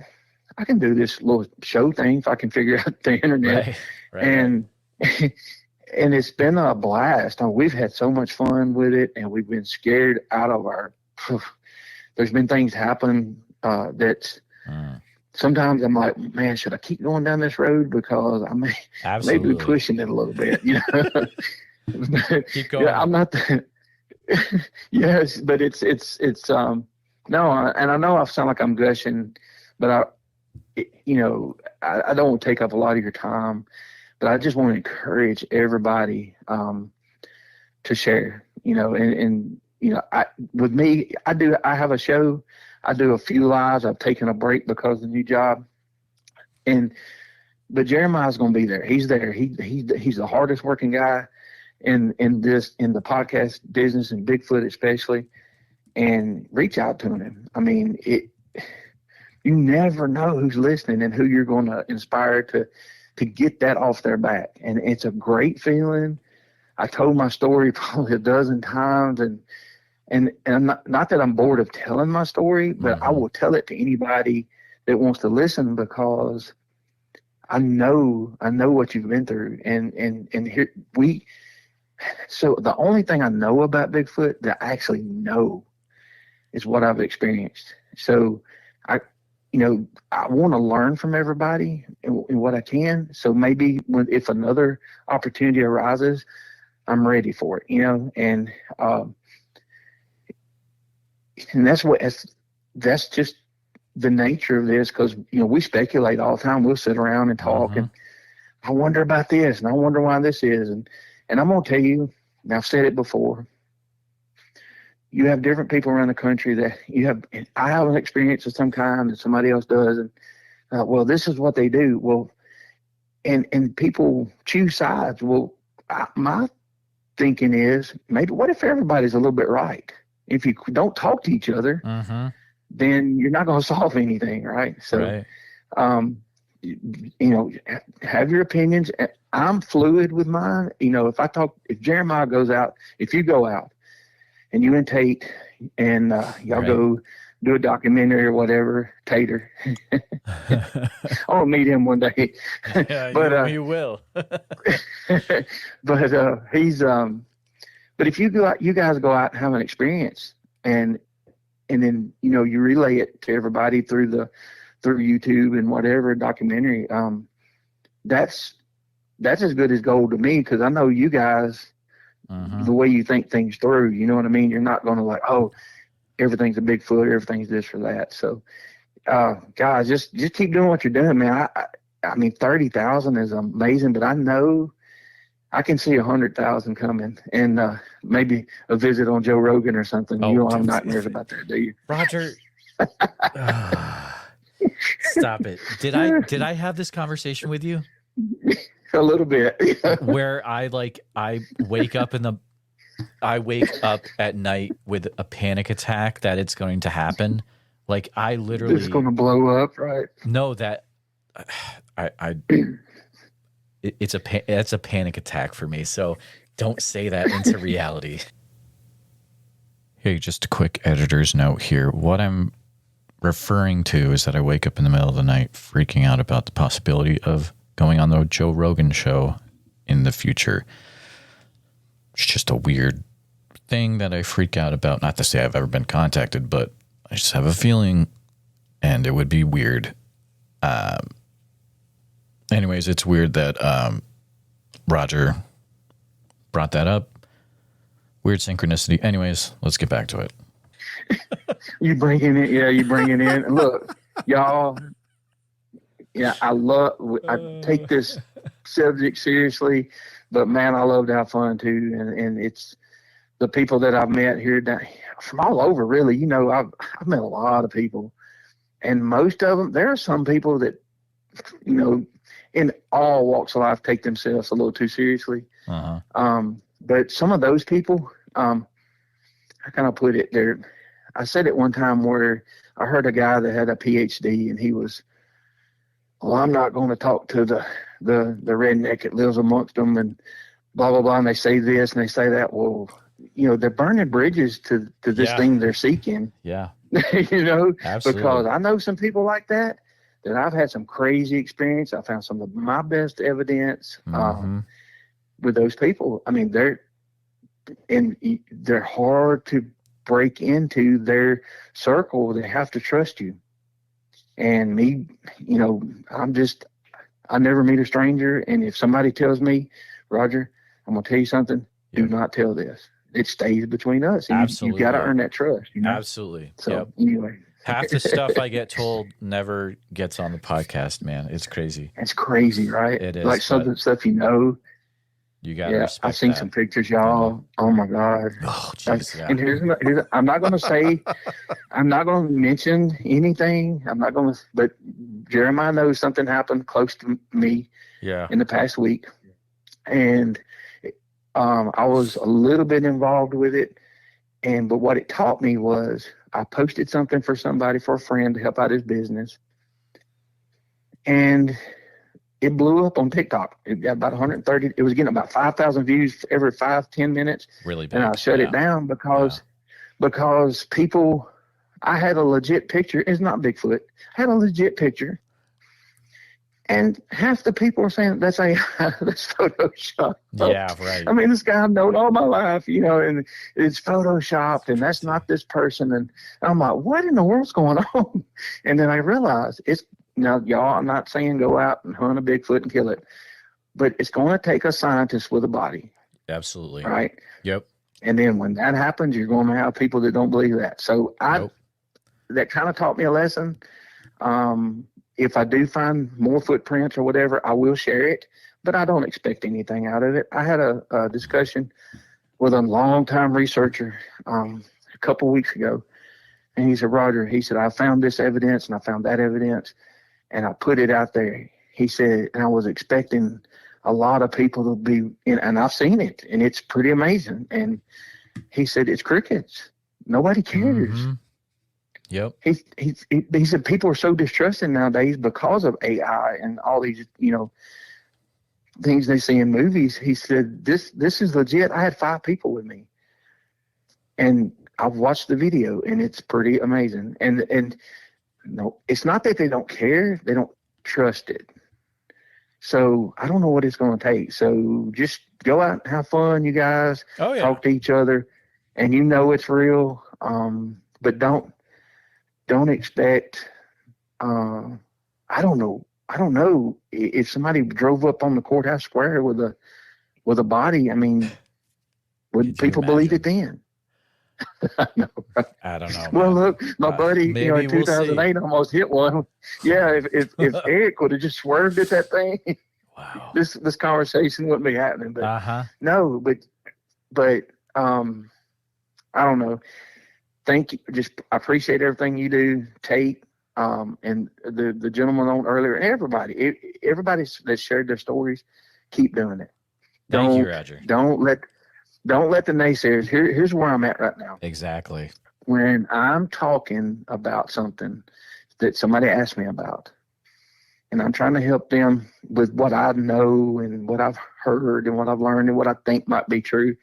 I can do this little show thing if I can figure out the internet. Right. And and it's been a blast. We've had so much fun with it, and we've been scared out of our. There's been things happen that sometimes I'm like, man, should I keep going down this road, because I may be pushing it a little bit, Keep going. Yeah, I'm not. Yes, but it's no, and I know I sound like I'm gushing, but I don't want to take up a lot of your time, but I just want to encourage everybody to share, with me, I have a show, I do a few lives. I've taken a break because of the new job, but Jeremiah's going to be there. He's there. He's the hardest working guy in the podcast business, and Bigfoot especially, and reach out to him. I mean, you never know who's listening and who you're going to inspire to get that off their back. And it's a great feeling. I told my story probably a dozen times, and not that I'm bored of telling my story, but I will tell it to anybody that wants to listen, because I know what you've been through. And here so the only thing I know about Bigfoot that I actually know is what I've experienced. So I want to learn from everybody in what I can. So maybe if another opportunity arises, I'm ready for it, and that's just the nature of this, because, we speculate all the time. We'll sit around and talk, and I wonder about this, and I wonder why this is. And I'm going to tell you, and I've said it before, you have different people around the country that I have an experience of some kind and somebody else does. And, well, this is what they do. Well, and people choose sides. Well, my thinking is, maybe what if everybody's a little bit right? If you don't talk to each other, then you're not going to solve anything, right? So, have your opinions. I'm fluid with mine. If Jeremiah goes out, if you go out and you and Tate and y'all go do a documentary or whatever, Tater, I'll meet him one day. Yeah, but you will. But he's but if you go out, you guys go out and have an experience, and then you relay it to everybody through YouTube and whatever documentary. That's as good as gold to me, because I know you guys, the way you think things through. You know what I mean? You're not going to like, oh, everything's a Bigfoot, everything's this or that. So, guys, just keep doing what you're doing, man. I mean, 30,000 is amazing, but I know I can see 100,000 coming, and maybe a visit on Joe Rogan or something. You don't have nightmares about that, do you, Roger? Stop it. Did I have this conversation with you? A little bit. Where I wake up at night with a panic attack that it's going to happen. Like, I literally, it's going to blow up, right? No, that it's a panic attack for me. So don't say that into reality. Hey, just a quick editor's note here. What I'm referring to is that I wake up in the middle of the night freaking out about the possibility of going on the Joe Rogan show in the future. It's just a weird thing that I freak out about. Not to say I've ever been contacted, but I just have a feeling, and it would be weird. Anyways, it's weird that Roger brought that up. Weird synchronicity. Anyways, let's get back to it. You bring it in. Look, y'all. Yeah, I take this subject seriously, but man, I love to have fun too. And it's the people that I've met here from all over, really. I've met a lot of people, and most of them, there are some people that, in all walks of life take themselves a little too seriously. But some of those people, I kind of put it there. I said it one time where I heard a guy that had a PhD, and he was, well, I'm not going to talk to the redneck that lives amongst them and blah, blah, blah. And they say this and they say that. Well, you know, they're burning bridges to this thing they're seeking. Yeah. You know, Absolutely. because I know some people like that I've had some crazy experience. I found some of my best evidence with those people. I mean, they're hard to break into their circle. They have to trust you. And me, you know, I never meet a stranger. And if somebody tells me, Roger, I'm going to tell you something, do not tell this. It stays between us. Absolutely. You've got to earn that trust. You know? Absolutely. So anyway. Half the stuff I get told never gets on the podcast, man. It's crazy. It's crazy, right? It is. Like some of the stuff, you know. You got to respect I've seen that. some pictures, y'all. Oh my God. Oh, jeez. Yeah. And here's I'm not going to say, I'm not going to mention anything. But Jeremiah knows something happened close to me in the past week. And I was a little bit involved with it. But what it taught me was I posted something for somebody, for a friend to help out his business. And it blew up on TikTok. It got about 130. It was getting about 5,000 views every 5-10 minutes. Really big. And I shut it down because people, I had a legit picture. It's not Bigfoot. I had a legit picture. And half the people are saying that's Photoshop. Yeah, right. I mean, this guy I've known all my life, you know, and it's Photoshopped, and that's not this person. And I'm like, what in the world's going on? And then I realized now, y'all, I'm not saying go out and hunt a Bigfoot and kill it, but it's going to take a scientist with a body. Absolutely. Right? Yep. And then when that happens, you're going to have people that don't believe that. So that kind of taught me a lesson. If I do find more footprints or whatever, I will share it, but I don't expect anything out of it. I had a discussion with a longtime researcher a couple weeks ago, and he said, Roger, he said, I found this evidence and I found that evidence, and I put it out there. He said, and I was expecting a lot of people to be in, and I've seen it, and it's pretty amazing. And he said, it's crickets. Nobody cares. Mm-hmm. Yep. He said people are so distrusting nowadays because of AI and all these, you know, things they see in movies. He said, this is legit. I had 5 people with me, and I've watched the video, and it's pretty amazing. And no, it's not that they don't care. They don't trust it. So I don't know what it's going to take. So just go out and have fun, you guys. Oh, yeah. Talk to each other, and you know it's real. But don't expect, I don't know if somebody drove up on the courthouse square with a body. I mean, would people believe it then? I know, right? I don't know. Well, man. look, my buddy, you know, in we'll 2008 almost hit one. Yeah, if Eric would have just swerved at that thing, wow, this conversation wouldn't be happening. But no, but I don't know. Thank you. Just I appreciate everything you do, Tate, and the gentleman on earlier, and everybody that shared their stories. Keep doing it. Thank you, Roger. Don't let the naysayers. Here's where I'm at right now. Exactly. When I'm talking about something that somebody asked me about, and I'm trying to help them with what I know and what I've heard and what I've learned and what I think might be true,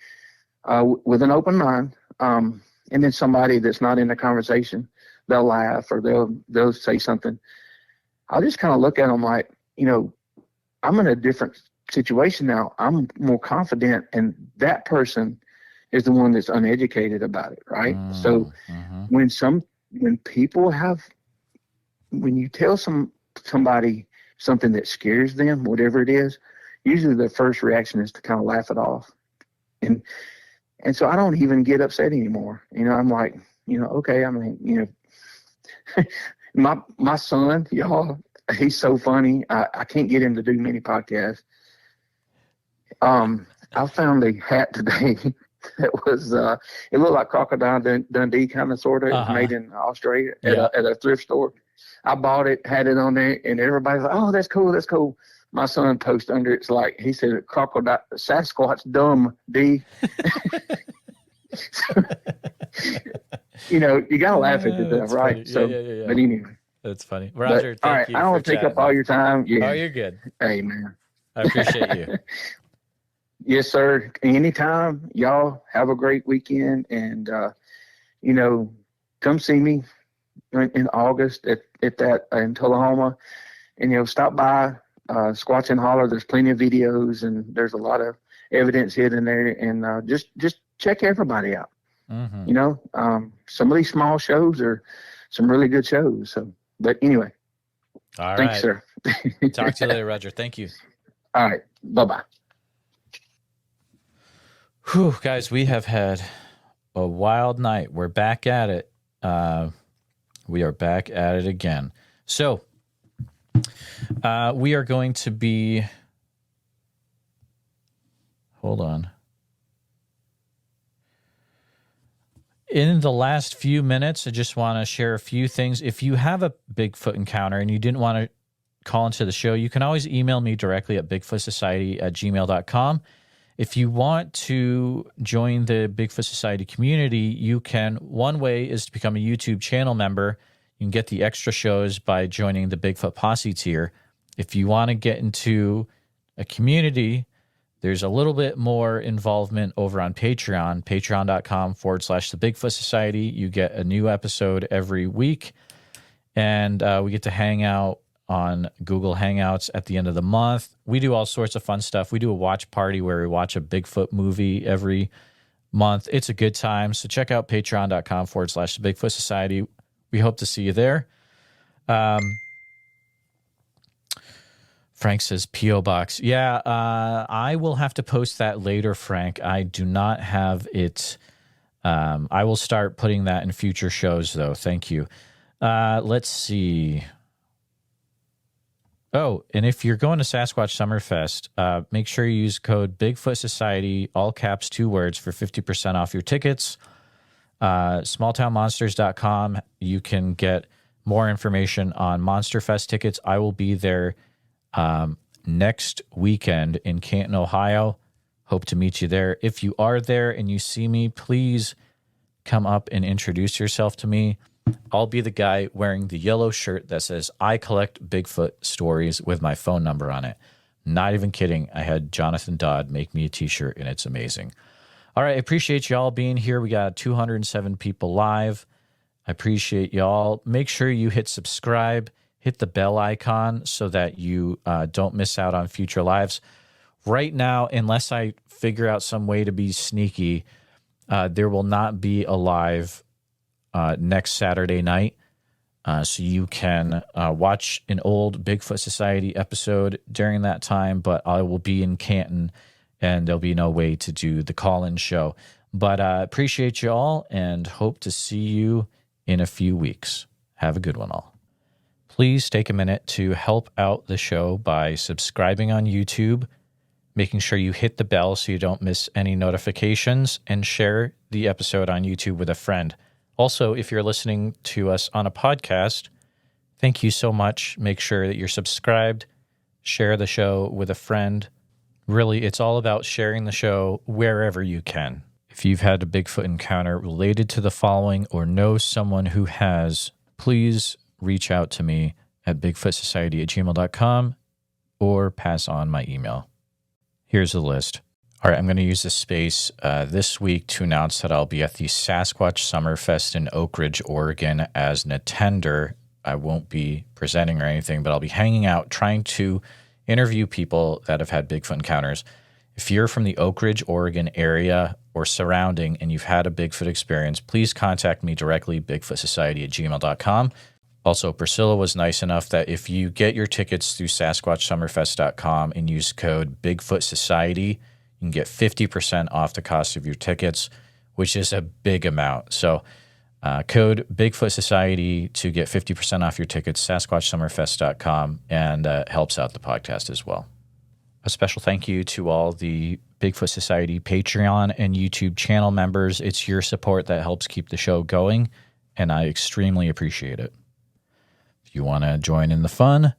with an open mind. And then somebody that's not in the conversation, they'll laugh or they'll say something. I'll just kind of look at them like, you know, I'm in a different situation now. I'm more confident, and that person is the one that's uneducated about it, right? So when you tell somebody something that scares them, whatever it is, usually their first reaction is to kind of laugh it off. And so I don't even get upset anymore. You know, I'm like, you know, okay. I mean, you know, my son, y'all, he's so funny. I can't get him to do many podcasts. I found a hat today that was, it looked like Crocodile Dundee kind of sort of, made in Australia at a thrift store. I bought it, had it on there, and everybody's like, oh, that's cool. my son posts under it's like he said, crocodile Sasquatch dumb D. You know, you gotta laugh at this stuff, right? Funny. So, Yeah. but anyway, That's funny. Roger, all thank right, you. I don't for want to take up chatting. all your time. Yeah. Oh, you're good. Hey, man. I appreciate you. Yes, sir. Anytime. Y'all have a great weekend, and you know, come see me in August at that in Tullahoma, and you know, stop by Squatchin Holler. There's plenty of videos, and there's a lot of evidence hidden there, and just check everybody out. Mm-hmm. You know, some of these small shows are some really good shows. So, but anyway, All thanks, right. sir. Talk to you later, Roger. Thank you. All right. Bye-bye. Whew, guys, we have had a wild night. We're back at it. We are back at it again. So, we are going to be... Hold on. In the last few minutes, I just want to share a few things. If you have a Bigfoot encounter and you didn't want to call into the show, you can always email me directly at bigfootsociety@gmail.com. If you want to join the Bigfoot Society community, you can. One way is to become a YouTube channel member. You can get the extra shows by joining the Bigfoot Posse tier. If you want to get into a community, there's a little bit more involvement over on Patreon, patreon.com/the Bigfoot Society. You get a new episode every week, and we get to hang out on Google Hangouts at the end of the month. We do all sorts of fun stuff. We do a watch party where we watch a Bigfoot movie every month. It's a good time. So check out patreon.com/the Bigfoot Society. We hope to see you there. Frank says P.O. Box. Yeah, I will have to post that later, Frank. I do not have it. I will start putting that in future shows, though. Thank you. Let's see. Oh, and if you're going to Sasquatch Summerfest, make sure you use code Bigfoot Society, all caps, 2 words, for 50% off your tickets. Smalltownmonsters.com. You can get more information on Monsterfest tickets. I will be there next weekend in Canton, Ohio. Hope to meet you there. If you are there and you see me, please come up and introduce yourself to me. I'll be the guy wearing the yellow shirt that says, I collect Bigfoot stories, with my phone number on it. Not even kidding. I had Jonathan Dodd make me a t-shirt, and it's amazing. All right. I appreciate y'all being here. We got 207 people live. I appreciate y'all. Make sure you hit subscribe. Hit the bell icon so that you don't miss out on future lives. Right now, unless I figure out some way to be sneaky, there will not be a live next Saturday night. So you can watch an old Bigfoot Society episode during that time, but I will be in Canton, and there'll be no way to do the call-in show. But appreciate you all, and hope to see you in a few weeks. Have a good one, all. Please take a minute to help out the show by subscribing on YouTube, making sure you hit the bell so you don't miss any notifications, and share the episode on YouTube with a friend. Also, if you're listening to us on a podcast, thank you so much. Make sure that you're subscribed, share the show with a friend. Really, it's all about sharing the show wherever you can. If you've had a Bigfoot encounter related to the following or know someone who has, please reach out to me at bigfootsociety@gmail.com or pass on my email. Here's the list. All right, I'm going to use this space this week to announce that I'll be at the Sasquatch Summerfest in Oak Ridge, Oregon as an attender. I won't be presenting or anything, but I'll be hanging out, trying to interview people that have had Bigfoot encounters. If you're from the Oak Ridge, Oregon area or surrounding and you've had a Bigfoot experience, please contact me directly, bigfootsociety@gmail.com. Also, Priscilla was nice enough that if you get your tickets through SasquatchSummerfest.com and use code Bigfoot Society, you can get 50% off the cost of your tickets, which is a big amount. So code Bigfoot Society to get 50% off your tickets, SasquatchSummerfest.com, and helps out the podcast as well. A special thank you to all the Bigfoot Society Patreon and YouTube channel members. It's your support that helps keep the show going, and I extremely appreciate it. If you want to join in the fun,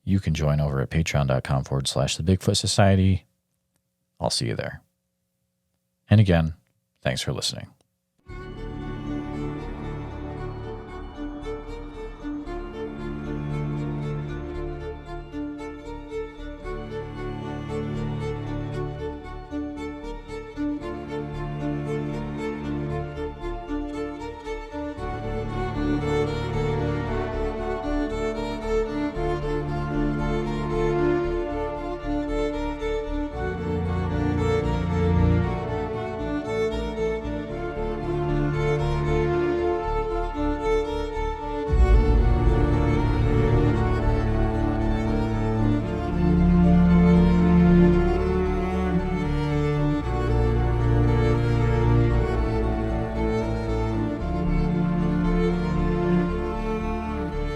you can join over at patreon.com/The Bigfoot Society. I'll see you there. And again, thanks for listening.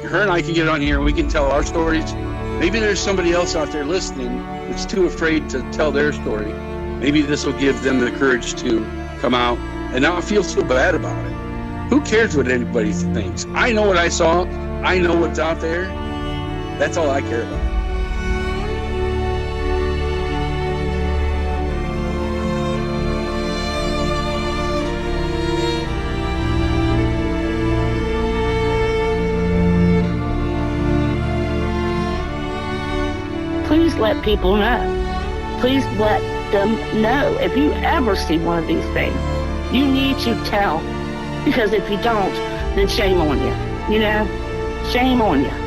Her and I can get on here and we can tell our stories. Maybe there's somebody else out there listening that's too afraid to tell their story. Maybe this will give them the courage to come out and not feel so bad about it. Who cares what anybody thinks? I know what I saw. I know what's out there. That's all I care about. Please let people know. Please let them know. If you ever see one of these things, you need to tell. Because if you don't, then shame on you. You know? Shame on you.